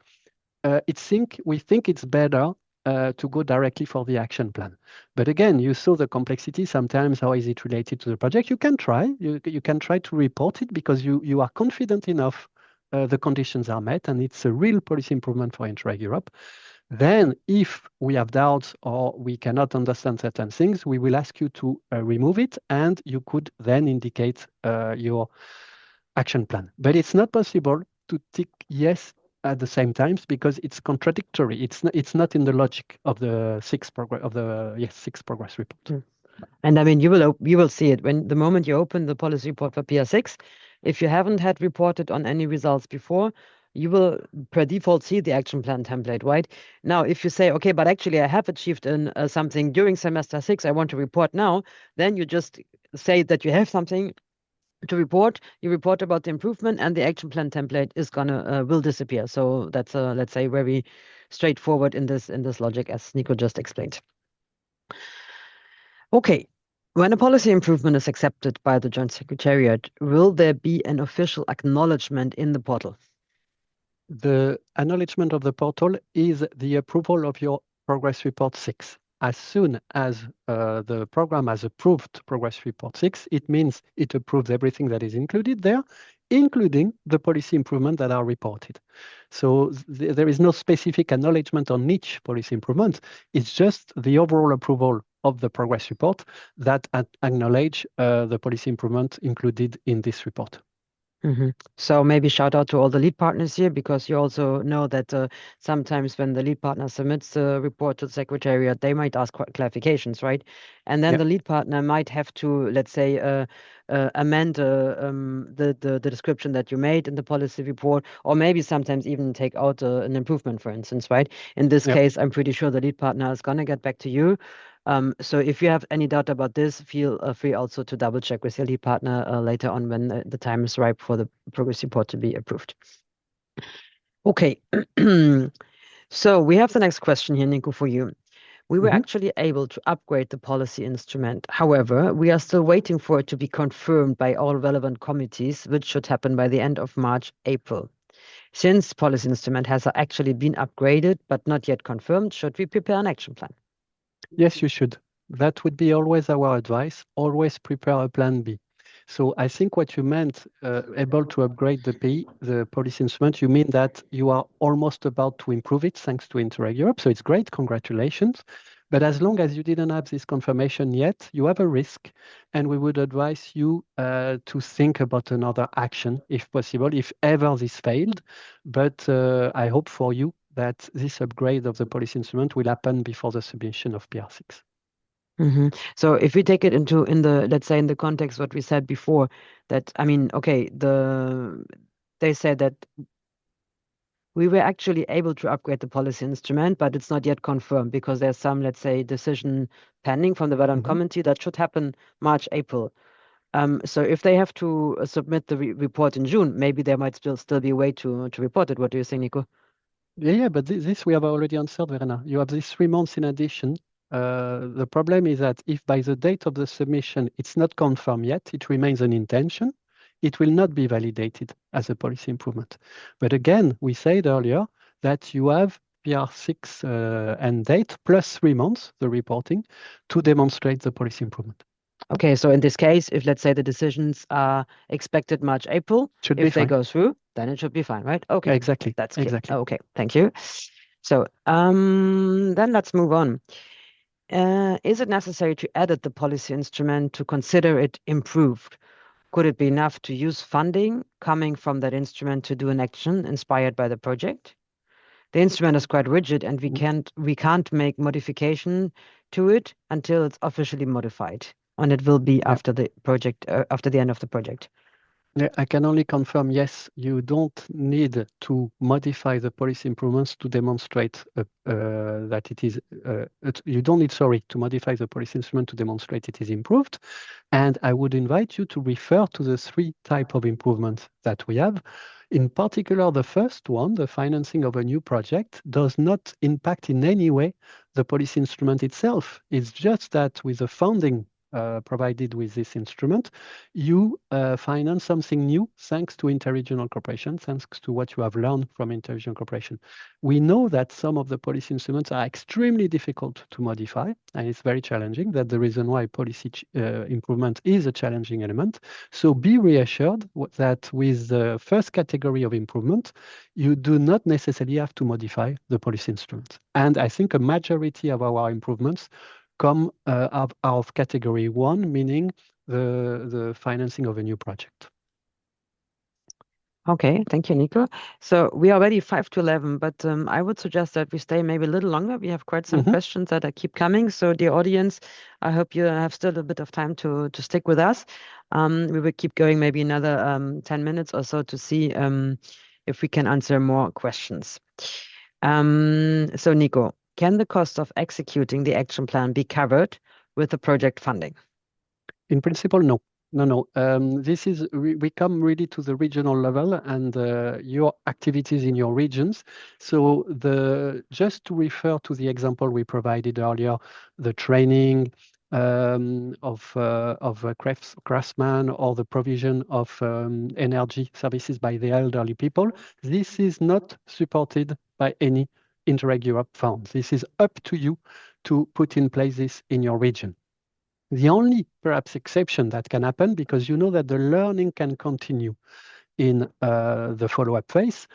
we think it's better to go directly for the action plan. But again, you saw the complexity sometimes. How is it related to the project? You can try. You can try to report it because you are confident enough the conditions are met and it's a real policy improvement for Interreg Europe. Then if we have doubts or we cannot understand certain things, we will ask you to remove it and you could then indicate your action plan. But it's not possible to tick yes at the same times because it's contradictory. It's not in the logic of the 6 progress report. And I mean, you will see it when the moment you open the policy report for PR6. If you haven't had reported on any results before, you will per default see the action plan template, right? Now, if you say, okay, but actually I have achieved something during semester 6, I want to report now, then you just say that you have something to report. You report about the improvement, and the action plan template is will disappear. So that's let's say very straightforward in this logic, as Nico just explained. Okay. When a policy improvement is accepted by the Joint Secretariat, will there be an official acknowledgement in the portal? The acknowledgement of the portal is the approval of your progress report 6. As soon as the program has approved progress report 6, it means it approves everything that is included there, including the policy improvement that are reported. So there is no specific acknowledgement on each policy improvement. It's just the overall approval of the progress report that acknowledge the policy improvement included in this report. So maybe shout out to all the lead partners here, because you also know that sometimes when the lead partner submits the report to the secretariat, they might ask clarifications, right? And then Yeah. the lead partner might have to, let's say, amend the description that you made in the policy report, or maybe sometimes even take out an improvement, for instance, right? In this Yeah. case, I'm pretty sure the lead partner is going to get back to you. So if you have any doubt about this, feel free also to double check with your lead partner later on when the time is ripe for the progress report to be approved. Okay. So we have the next question here, Nico, for you. We were actually able to upgrade the policy instrument. However, we are still waiting for it to be confirmed by all relevant committees, which should happen by the end of March, April. Since policy instrument has actually been upgraded but not yet confirmed, should we prepare an action plan? Yes, you should. That would be always our advice. Always prepare a plan B. So I think what you meant, able to upgrade the policy instrument, you mean that you are almost about to improve it thanks to Interreg Europe. So it's great, congratulations. But as long as you didn't have this confirmation yet, you have a risk. And we would advise you to think about another action if possible, if ever this failed. But I hope for you that this upgrade of the policy instrument will happen before the submission of PR6. So if we take it let's say in the context what we said before, that I mean, okay, they said that we were actually able to upgrade the policy instrument, but it's not yet confirmed because there's some, let's say, decision pending from the Veteran Committee that should happen March, April. So if they have to submit the report in June, maybe there might still be a way to report it. What do you think, Nico? Yeah, but this we have already answered, Verena. You have these 3 months in addition. The problem is that if by the date of the submission it's not confirmed yet, it remains an intention, it will not be validated as a policy improvement. But again, we said earlier that you have PR6 end date plus 3 months, the reporting, to demonstrate the policy improvement. Okay, so in this case, if let's say the decisions are expected March, April, if they go through, then it should be fine, right? Okay, exactly. That's clear. Exactly. Okay, thank you. So then let's move on. Is it necessary to edit the policy instrument to consider it improved? Could it be enough to use funding coming from that instrument to do an action inspired by the project? The instrument is quite rigid, and we can't make modification to it until it's officially modified, and it will be after the project, after the end of the project. Yeah, I can only confirm, yes, you don't need to modify the policy improvements to demonstrate that it is, you don't need, to modify the policy instrument to demonstrate it is improved. And I would invite you to refer to the 3 types of improvements that we have. In particular, the first one, the financing of a new project, does not impact in any way the policy instrument itself. It's just that with the funding provided with this instrument, you finance something new thanks to interregional cooperation, thanks to what you have learned from interregional cooperation. We know that some of the policy instruments are extremely difficult to modify, and it's very challenging. That's the reason why policy improvement is a challenging element. So be reassured that with the first category of improvement, you do not necessarily have to modify the policy instrument. And I think a majority of our improvements come out of category 1, meaning the financing of a new project. Okay, thank you, Nico. So we are already 5 to 11, but I would suggest that we stay maybe a little longer. We have quite some questions that keep coming. So dear audience, I hope you have still a bit of time to stick with us. We will keep going maybe another 10 minutes or so to see if we can answer more questions. So Nico, can the cost of executing the action plan be covered with the project funding? In principle, no. No. This is, we come really to the regional level and your activities in your regions. So just to refer to the example we provided earlier, the training, craftsmen or the provision of energy services by the elderly people. This is not supported by any Interreg Europe funds. This is up to you to put in place this in your region. The only perhaps exception that can happen, because you know that the learning can continue in the follow-up phase,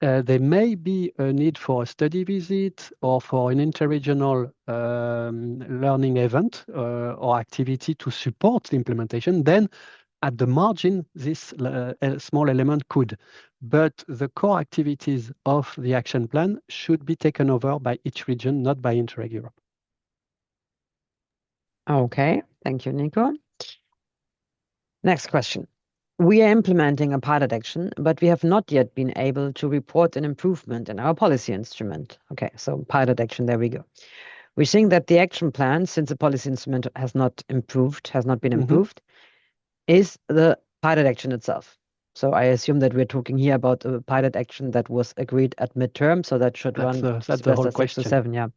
there may be a need for a study visit or for an interregional learning event or activity to support the implementation. Then at the margin, this small element could. But the core activities of the action plan should be taken over by each region, not by Interreg Europe. Okay, thank you, Nico. Next question. We are implementing a pilot action, but we have not yet been able to report an improvement in our policy instrument. Okay, so pilot action, there we go. We're seeing that the action plan, since the policy instrument has not been improved, is the pilot action itself. So I assume that we're talking here about a pilot action that was agreed at midterm, so that should run That's the semester whole 6 to question. 7, yeah.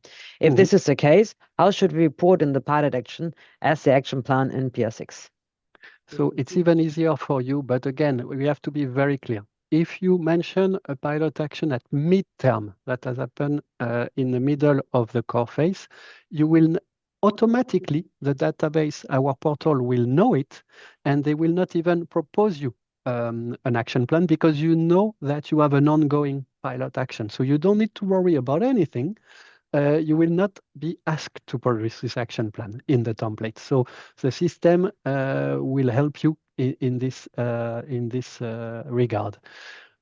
If this is the case, how should we report in the pilot action as the action plan in PR6? So it's even easier for you, but again, we have to be very clear. If you mention a pilot action at midterm that has happened in the middle of the core phase, you will automatically, the database, our portal will know it, and they will not even propose you an action plan because you know that you have an ongoing pilot action. So you don't need to worry about anything. You will not be asked to produce this action plan in the template. So the system will help you in this regard.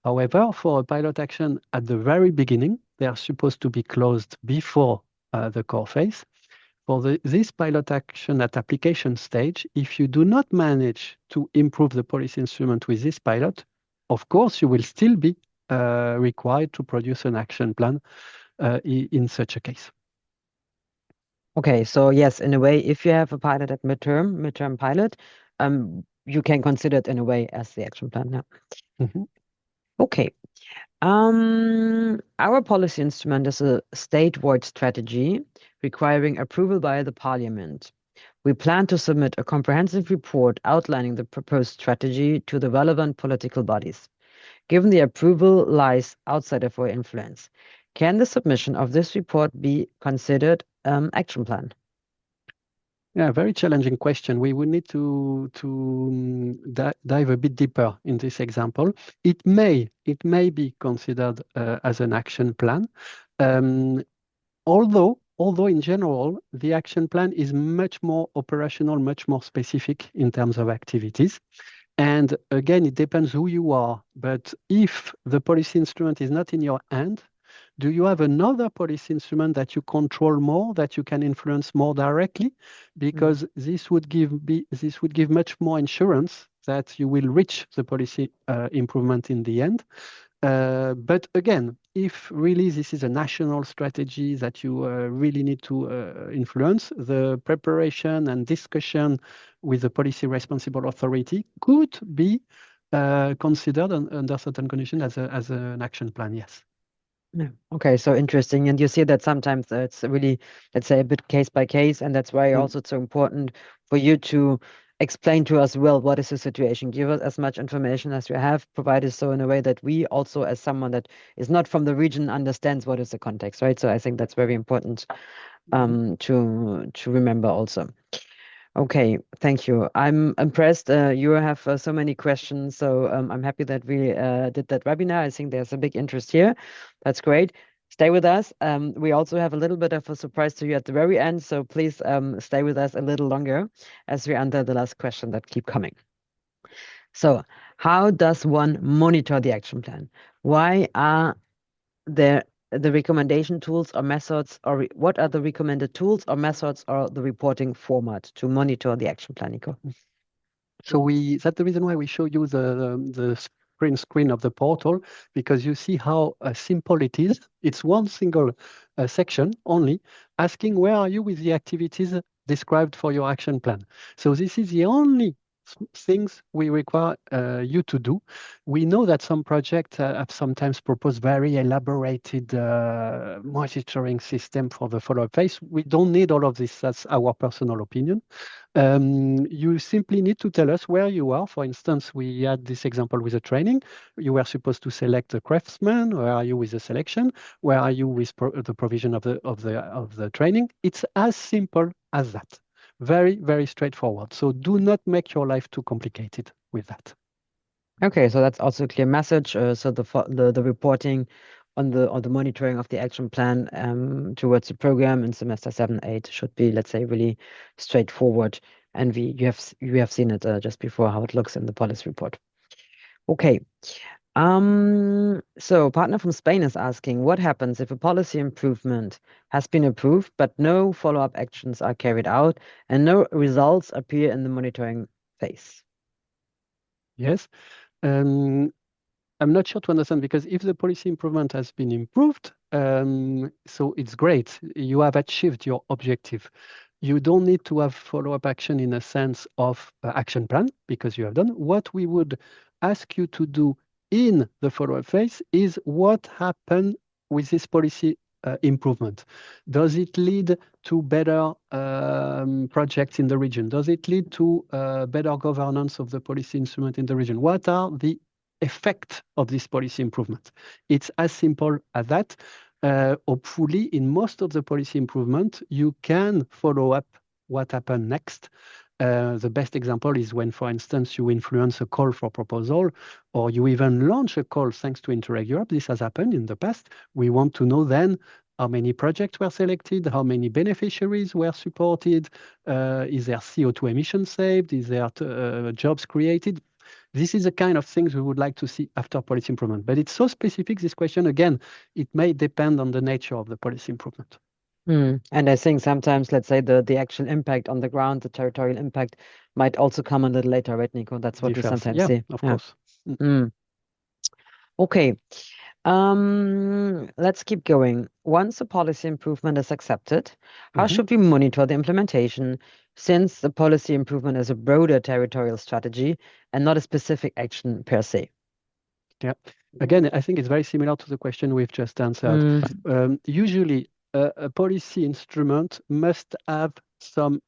However, for a pilot action at the very beginning, they are supposed to be closed before the core phase. For this pilot action at application stage, if you do not manage to improve the policy instrument with this pilot, of course, you will still be required to produce an action plan in such a case. Okay, so yes, in a way, if you have a pilot at midterm pilot, you can consider it in a way as the action plan now. Okay. Our policy instrument is a statewide strategy requiring approval by the parliament. We plan to submit a comprehensive report outlining the proposed strategy to the relevant political bodies. Given the approval lies outside of our influence, can the submission of this report be considered action plan? Yeah, very challenging question. We would need to dive a bit deeper in this example. It may be considered as an action plan, although in general the action plan is much more operational, much more specific in terms of activities. And again, it depends who you are. But if the policy instrument is not in your hand, do you have another policy instrument that you control more, that you can influence more directly? Because this would give much more assurance that you will reach the policy improvement in the end. But again, if really this is a national strategy that you really need to influence, the preparation and discussion with the policy responsible authority could be considered under certain conditions as an action plan, yes. Yeah. Okay, so interesting. And you see that sometimes it's really, let's say, a bit case by case. And that's why also it's so important for you to explain to us, well, what is the situation? Give us as much information as you have, provide us so in a way that we also, as someone that is not from the region, understands what is the context, right? So I think that's very important to remember also. Okay, thank you. I'm impressed. You have so many questions, so I'm happy that we did that webinar. I think there's a big interest here. That's great. Stay with us. We also have a little bit of a surprise to you at the very end, so please stay with us a little longer as we answer the last question that keep coming. So, how does one monitor the action plan? Why are there the recommendation tools or methods, or what are the recommended tools or methods or the reporting format to monitor the action plan, Nico? So that's the reason why we show you the screen of the portal, because you see how simple it is. It's one single section only, asking where are you with the activities described for your action plan. So this is the only things we require you to do. We know that some projects have sometimes proposed very elaborated monitoring system for the follow-up phase. We don't need all of this. That's our personal opinion. You simply need to tell us where you are. For instance, we had this example with a training. You were supposed to select a craftsman. Where are you with the selection? Where are you with the provision of the training? It's as simple as that. Very, very straightforward. So do not make your life too complicated with that. Okay, so that's also a clear message. So the reporting on the monitoring of the action plan towards the program in semester 7-8 should be, let's say, really straightforward. And you have seen it just before how it looks in the policy report. Okay. So partner from Spain is asking, what happens if a policy improvement has been approved, but no follow-up actions are carried out and no results appear in the monitoring phase? Yes. I'm not sure to understand, because if the policy improvement has been improved, so it's great. You have achieved your objective. You don't need to have follow-up action in a sense of action plan, because you have done. What we would ask you to do in the follow-up phase is what happened with this policy improvement. Does it lead to better projects in the region? Does it lead to better governance of the policy instrument in the region? What are the effect of this policy improvement? It's as simple as that. Hopefully, in most of the policy improvement, you can follow up what happened next. The best example is when, for instance, you influence a call for proposal, or you even launch a call thanks to Interreg Europe. This has happened in the past. We want to know then how many projects were selected, how many beneficiaries were supported, is there CO2 emissions saved, is there jobs created? This is the kind of things we would like to see after policy improvement. But it's so specific, this question, again, it may depend on the nature of the policy improvement. And I think sometimes, let's say, the actual impact on the ground, the territorial impact, might also come a little later, right, Nico? That's what we sometimes see. Of course. Okay. Let's keep going. Once a policy improvement is accepted, how should we monitor the implementation, since the policy improvement is a broader territorial strategy and not a specific action per se? Yeah. Again, I think it's very similar to the question we've just answered. Usually, a policy instrument must have some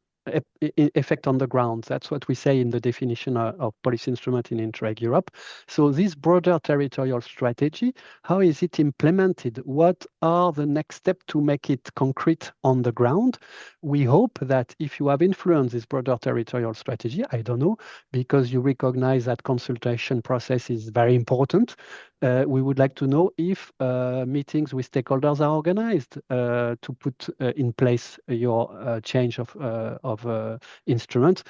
effect on the ground. That's what we say in the definition of policy instrument in Interreg Europe. So this broader territorial strategy, how is it implemented? What are the next steps to make it concrete on the ground? We hope that if you have influenced this broader territorial strategy, I don't know, because you recognize that consultation process is very important, we would like to know if meetings with stakeholders are organized to put in place your change of instrument.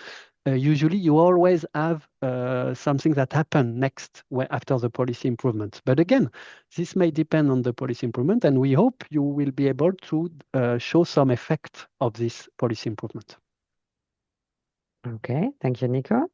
Usually, you always have something that happens next after the policy improvement. But again, this may depend on the policy improvement, and we hope you will be able to show some effect of this policy improvement. Okay, thank you, Nico.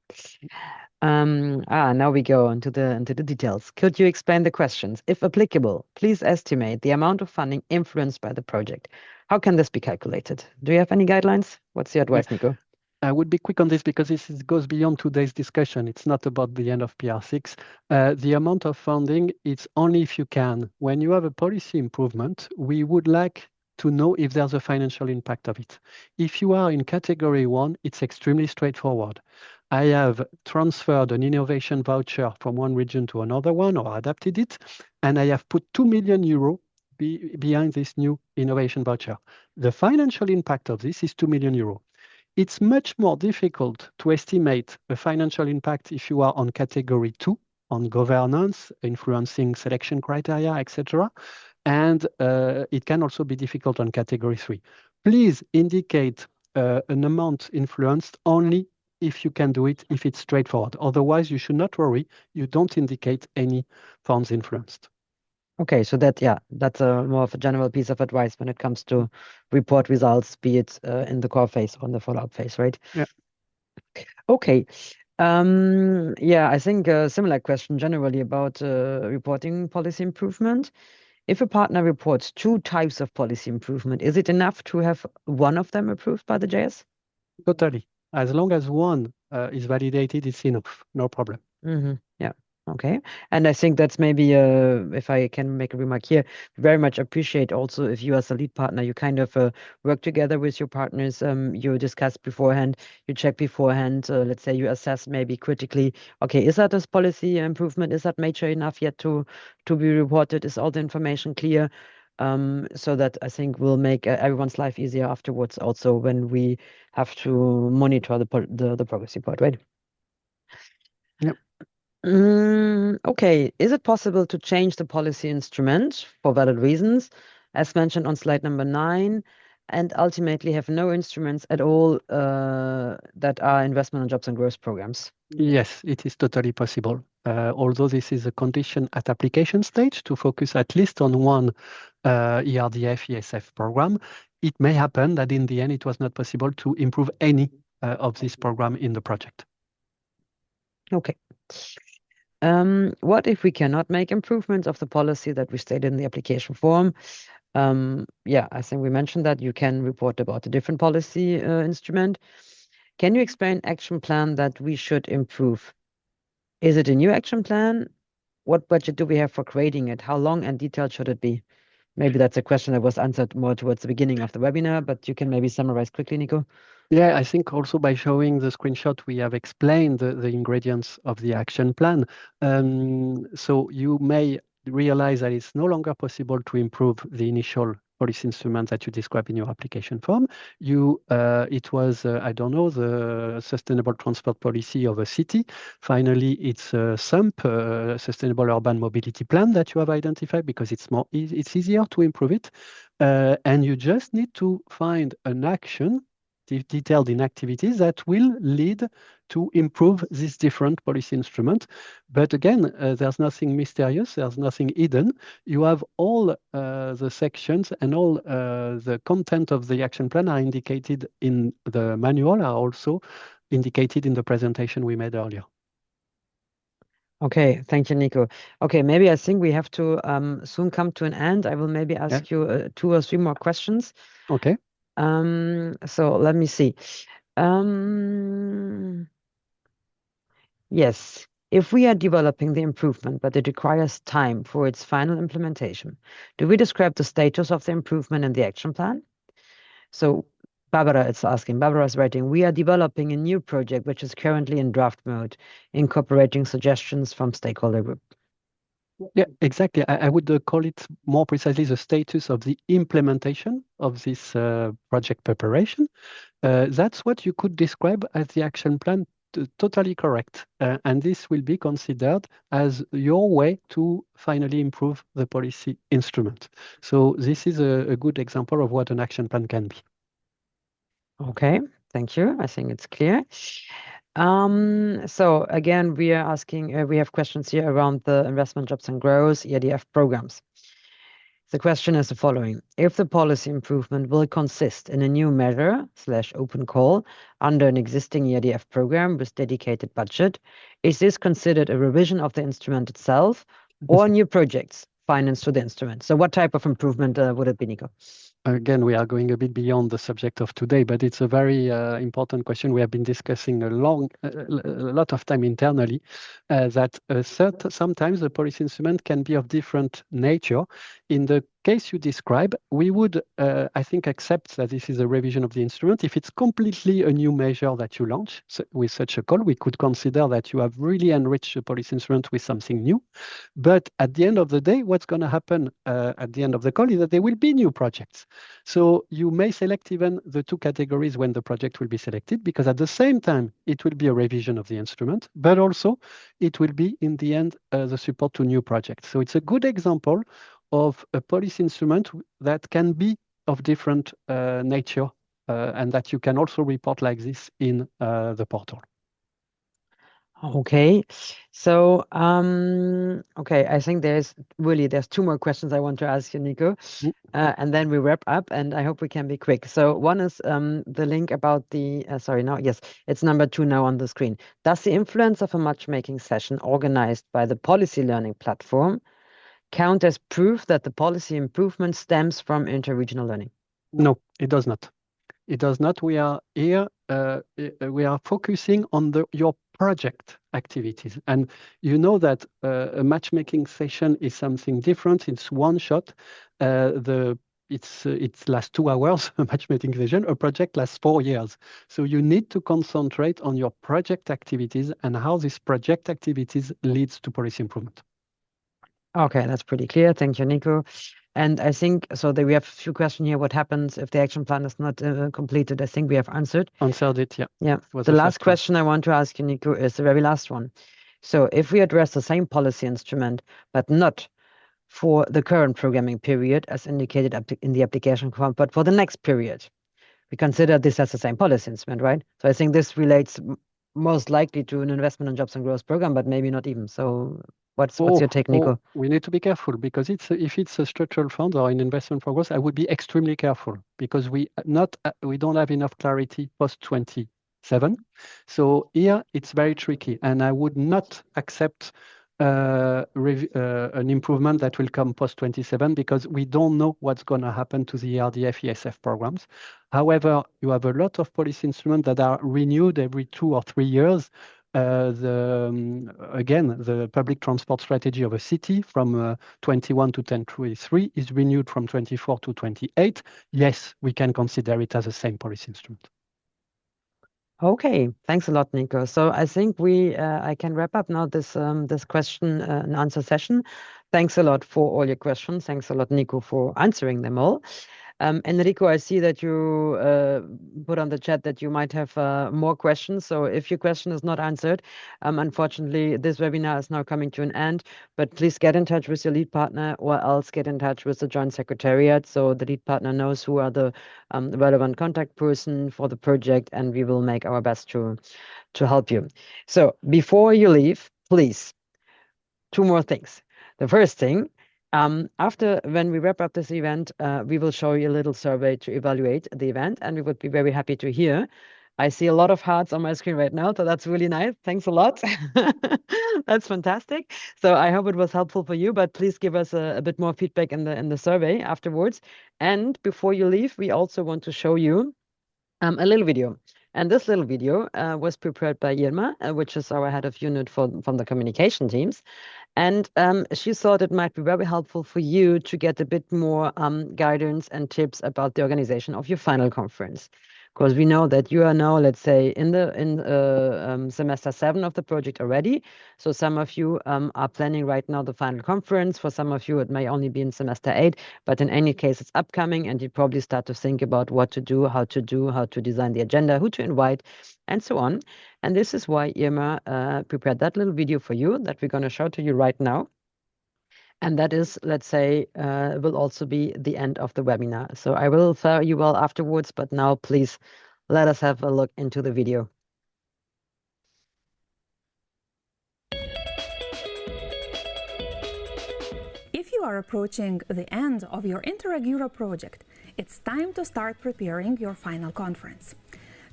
Now we go into the details. Could you explain the questions? If applicable, please estimate the amount of funding influenced by the project. How can this be calculated? Do you have any guidelines? What's your advice, Nico? I would be quick on this because this goes beyond today's discussion. It's not about the end of PR6. The amount of funding, it's only if you can. When you have a policy improvement, we would like to know if there's a financial impact of it. If you are in category 1, it's extremely straightforward. I have transferred an innovation voucher from one region to another one, or adapted it, and I have put 2 million euros behind this new innovation voucher. The financial impact of this is 2 million euros. It's much more difficult to estimate a financial impact if you are on category 2, on governance, influencing selection criteria, etc. And it can also be difficult on category 3. Please indicate an amount influenced only if you can do it, if it's straightforward. Otherwise, you should not worry. You don't indicate any funds influenced. Okay, so that's more of a general piece of advice when it comes to report results, be it in the core phase or in the follow-up phase, right? Yeah. Okay. I think a similar question generally about reporting policy improvement. If a partner reports 2 types of policy improvement, is it enough to have one of them approved by the JS? Totally. As long as one is validated, it's enough, no problem. Yeah. Okay. And I think that's maybe, if I can make a remark here, very much appreciate also if you as a lead partner, you kind of work together with your partners, you discuss beforehand, you check beforehand, let's say you assess maybe critically, okay, is that this policy improvement? Is that major enough yet to be reported? Is all the information clear? So that I think will make everyone's life easier afterwards also when we have to monitor the progress report, right? Yep. Okay. Is it possible to change the policy instrument for valid reasons, as mentioned on slide number 9, and ultimately have no instruments at all that are investment and jobs and growth programs? Yes, it is totally possible. Although this is a condition at application stage to focus at least on one ERDF, ESF program, it may happen that in the end it was not possible to improve any of this program in the project. Okay. What if we cannot make improvements of the policy that we stated in the application form? Yeah, I think we mentioned that you can report about a different policy instrument. Can you explain action plan that we should improve? Is it a new action plan? What budget do we have for creating it? How long and detailed should it be? Maybe that's a question that was answered more towards the beginning of the webinar, but you can maybe summarize quickly, Nico. Yeah, I think also by showing the screenshot, we have explained the ingredients of the action plan. So you may realize that it's no longer possible to improve the initial policy instrument that you describe in your application form. It was, I don't know, the sustainable transport policy of a city. Finally, it's a SUMP, sustainable urban mobility plan that you have identified because it's it's easier to improve it. And you just need to find an action detailed in activities that will lead to improve this different policy instrument. But again, there's nothing mysterious, there's nothing hidden. You have all the sections and all the content of the action plan are indicated in the manual, are also indicated in the presentation we made earlier. Okay, thank you, Nico. Okay, maybe I think we have to soon come to an end. I will maybe ask you 2 or 3 more questions. Okay. So let me see. Yes, if we are developing the improvement, but it requires time for its final implementation, do we describe the status of the improvement in the action plan? So Barbara is asking, Barbara is writing, we are developing a new project which is currently in draft mode, incorporating suggestions from stakeholder group. Yeah, exactly. I would call it more precisely the status of the implementation of this project preparation. That's what you could describe as the action plan, totally correct. And this will be considered as your way to finally improve the policy instrument. So this is a good example of what an action plan can be. Okay, thank you. I think it's clear. So again, we are asking, we have questions here around the investment jobs and growth ERDF programs. The question is the following. If the policy improvement will consist in a new measure / open call under an existing ERDF program with dedicated budget, is this considered a revision of the instrument itself or new projects financed to the instrument? So what type of improvement would it be, Nico? Again, we are going a bit beyond the subject of today, but it's a very important question. We have been discussing a lot of time internally that sometimes the policy instrument can be of different nature. In the case you describe, we would, I think, accept that this is a revision of the instrument. If it's completely a new measure that you launch with such a call, we could consider that you have really enriched the policy instrument with something new. But at the end of the day, what's going to happen at the end of the call is that there will be new projects. So you may select even the 2 categories when the project will be selected, because at the same time, it will be a revision of the instrument, but also it will be, in the end, the support to new projects. So it's a good example of a policy instrument that can be of different nature and that you can also report like this in the portal. Okay, so okay, I think there's 2 more questions I want to ask you, Nico, and then we wrap up, and I hope we can be quick. So one is the link about the it's number 2 now on the screen. Does the influence of a matchmaking session organized by the policy learning platform count as proof that the policy improvement stems from interregional learning? No, it does not. It does not. We are here, we are focusing on your project activities. And you know that a matchmaking session is something different. It's one shot. It lasts 2 hours, a matchmaking session. A project lasts 4 years. So you need to concentrate on your project activities and how these project activities leads to policy improvement. Okay, that's pretty clear. Thank you, Nico. And I think, so that we have a few questions here. What happens if the action plan is not completed? I think we have answered. Answered it, yeah. Yeah. The last question I want to ask you, Nico, is the very last one. So if we address the same policy instrument, but not for the current programming period as indicated in the application form, but for the next period, we consider this as the same policy instrument, right? So I think this relates most likely to an investment in jobs and growth program, but maybe not even. So what's your take, Nico? We need to be careful because if it's a structural fund or an investment for growth, I would be extremely careful because we don't have enough clarity post 27. So here it's very tricky, and I would not accept an improvement that will come post 27 because we don't know what's going to happen to the ERDF ESF programs. However, you have a lot of policy instruments that are renewed every 2 or 3 years. Again, the public transport strategy of a city from 21 to 1023 is renewed from 24 to 28. Yes, we can consider it as the same policy instrument. Okay, thanks a lot, Nico. So I think I can wrap up now this question and answer session. Thanks a lot for all your questions. Thanks a lot, Nico, for answering them all. Enrico, I see that you put on the chat that you might have more questions. So if your question is not answered, unfortunately, this webinar is now coming to an end. But please get in touch with your lead partner or else get in touch with the Joint Secretariat so the lead partner knows who are the relevant contact person for the project, and we will make our best to help you. So before you leave, please, 2 more things. The first thing, when we wrap up this event, we will show you a little survey to evaluate the event, and we would be very happy to hear. I see a lot of hearts on my screen right now, so that's really nice. Thanks a lot. That's fantastic. So I hope it was helpful for you, but please give us a bit more feedback in the survey afterwards. And before you leave, we also want to show you a little video. And this little video was prepared by Irma, which is our head of unit from the communication teams. And she thought it might be very helpful for you to get a bit more guidance and tips about the organization of your final conference. Because we know that you are now, let's say, in semester 7 of the project already. So some of you are planning right now the final conference. For some of you, it may only be in semester 8. But in any case, it's upcoming, and you probably start to think about what to do, how to design the agenda, who to invite, and so on. And this is why Irma prepared that little video for you that we're going to show to you right now. And that is, let's say, will also be the end of the webinar. So I will fare you well afterwards, but now please let us have a look into the video. If you are approaching the end of your Interreg Europe project, it's time to start preparing your final conference.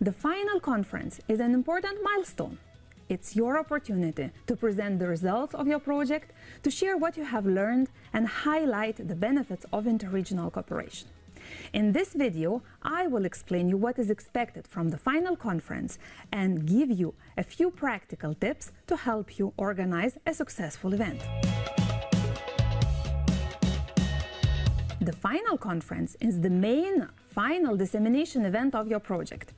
The final conference is an important milestone. It's your opportunity to present the results of your project, to share what you have learned, and highlight the benefits of interregional cooperation. In this video, I will explain you what is expected from the final conference and give you a few practical tips to help you organize a successful event. The final conference is the main final dissemination event of your project.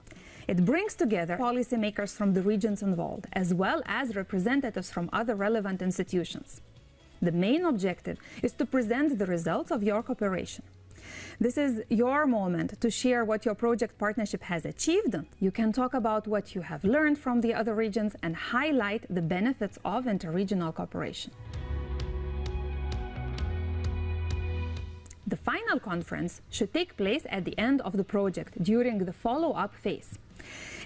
It brings together policymakers from the regions involved, as well as representatives from other relevant institutions. The main objective is to present the results of your cooperation. This is your moment to share what your project partnership has achieved. You can talk about what you have learned from the other regions and highlight the benefits of interregional cooperation. The final conference should take place at the end of the project during the follow-up phase.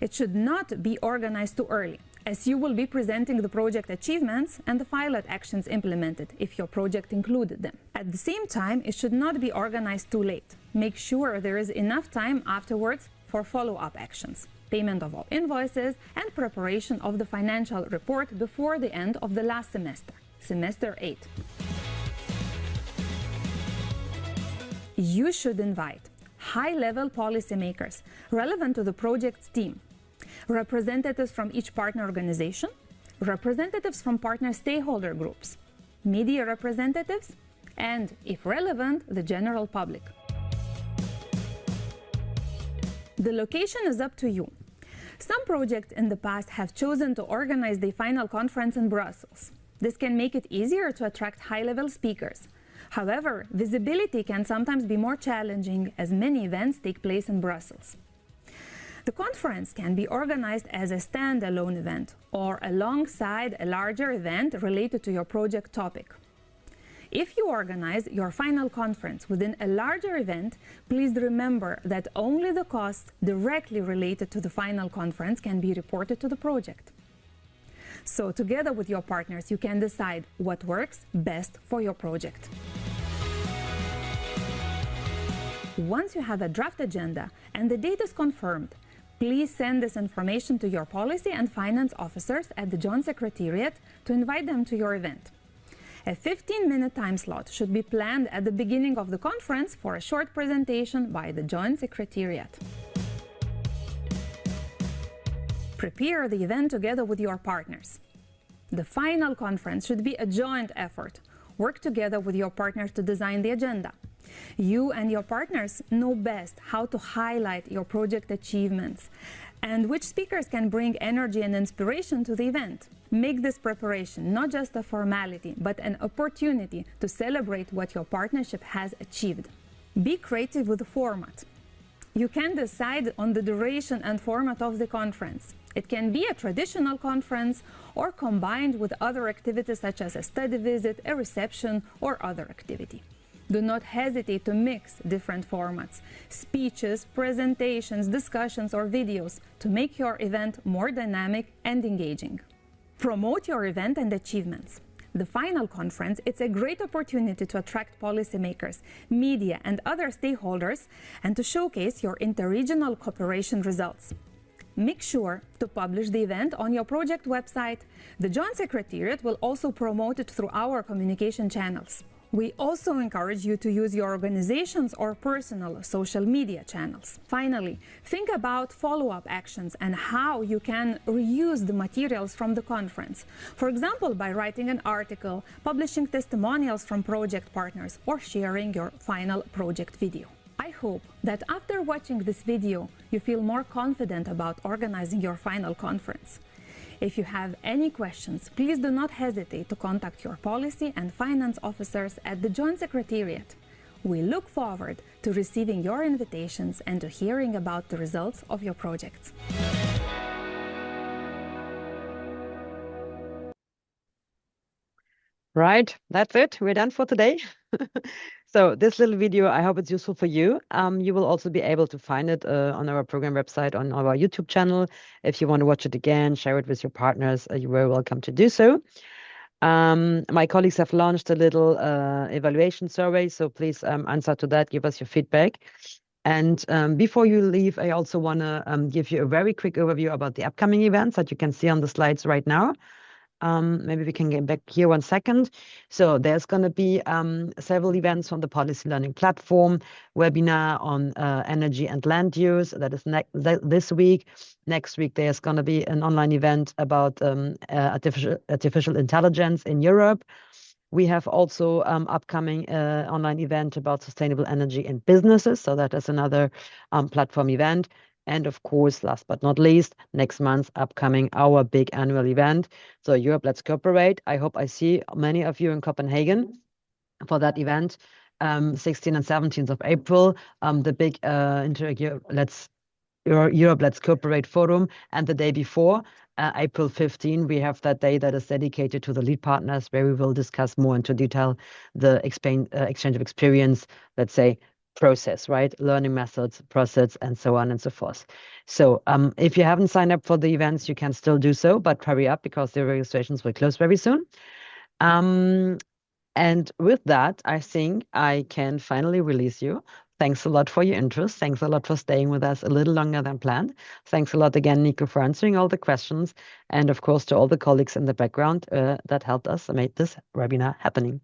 It should not be organized too early, as you will be presenting the project achievements and the pilot actions implemented if your project included them. At the same time, it should not be organized too late. Make sure there is enough time afterwards for follow-up actions, payment of all invoices, and preparation of the financial report before the end of the last semester, semester 8. You should invite high-level policymakers relevant to the project's team, representatives from each partner organization, representatives from partner stakeholder groups, media representatives, and, if relevant, the general public. The location is up to you. Some projects in the past have chosen to organize the final conference in Brussels. This can make it easier to attract high-level speakers. However, visibility can sometimes be more challenging as many events take place in Brussels. The conference can be organized as a standalone event or alongside a larger event related to your project topic. If you organize your final conference within a larger event, please remember that only the costs directly related to the final conference can be reported to the project. So, together with your partners, you can decide what works best for your project. Once you have a draft agenda and the date is confirmed, please send this information to your policy and finance officers at the Joint Secretariat to invite them to your event. A 15-minute time slot should be planned at the beginning of the conference for a short presentation by the Joint Secretariat. Prepare the event together with your partners. The final conference should be a joint effort. Work together with your partners to design the agenda. You and your partners know best how to highlight your project achievements and which speakers can bring energy and inspiration to the event. Make this preparation not just a formality, but an opportunity to celebrate what your partnership has achieved. Be creative with the format. You can decide on the duration and format of the conference. It can be a traditional conference or combined with other activities such as a study visit, a reception, or other activity. Do not hesitate to mix different formats, speeches, presentations, discussions, or videos to make your event more dynamic and engaging. Promote your event and achievements. The final conference is a great opportunity to attract policymakers, media, and other stakeholders, and to showcase your interregional cooperation results. Make sure to publish the event on your project website. The Joint Secretariat will also promote it through our communication channels. We also encourage you to use your organization's or personal social media channels. Finally, think about follow-up actions and how you can reuse the materials from the conference. For example, by writing an article, publishing testimonials from project partners, or sharing your final project video. I hope that after watching this video, you feel more confident about organizing your final conference. If you have any questions, please do not hesitate to contact your policy and finance officers at the Joint Secretariat. We look forward to receiving your invitations and to hearing about the results of your projects. Right, that's it. We're done for today. So this little video, I hope it's useful for you. You will also be able to find it on our program website, on our YouTube channel. If you want to watch it again, share it with your partners, you're very welcome to do so. My colleagues have launched a little evaluation survey, so please answer to that, give us your feedback. And before you leave, I also want to give you a very quick overview about the upcoming events that you can see on the slides right now. Maybe we can get back here 1 second. So there's going to be several events on the Policy Learning Platform, webinar on energy and land use. That is this week. Next week, there's going to be an online event about artificial intelligence in Europe. We have also upcoming online event about sustainable energy in businesses. So that is another platform event. And of course, last but not least, next month, upcoming our big annual event. So Europe, Let's Cooperate. I hope I see many of you in Copenhagen for that event, 16th and 17th of April, the big Interreg Europe, Let's Cooperate forum. And the day before, April 15, we have that day that is dedicated to the lead partners, where we will discuss more into detail the exchange of experience, let's say, process, right? Learning methods, process, and so on and so forth. So if you haven't signed up for the events, you can still do so, but hurry up because the registrations will close very soon. And with that, I think I can finally release you. Thanks a lot for your interest. Thanks a lot for staying with us a little longer than planned. Thanks a lot again, Nico, for answering all the questions. And of course, to all the colleagues in the background that helped us make this webinar happening.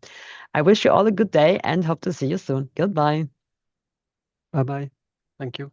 I wish you all a good day and hope to see you soon. Goodbye. Bye-bye. Thank you.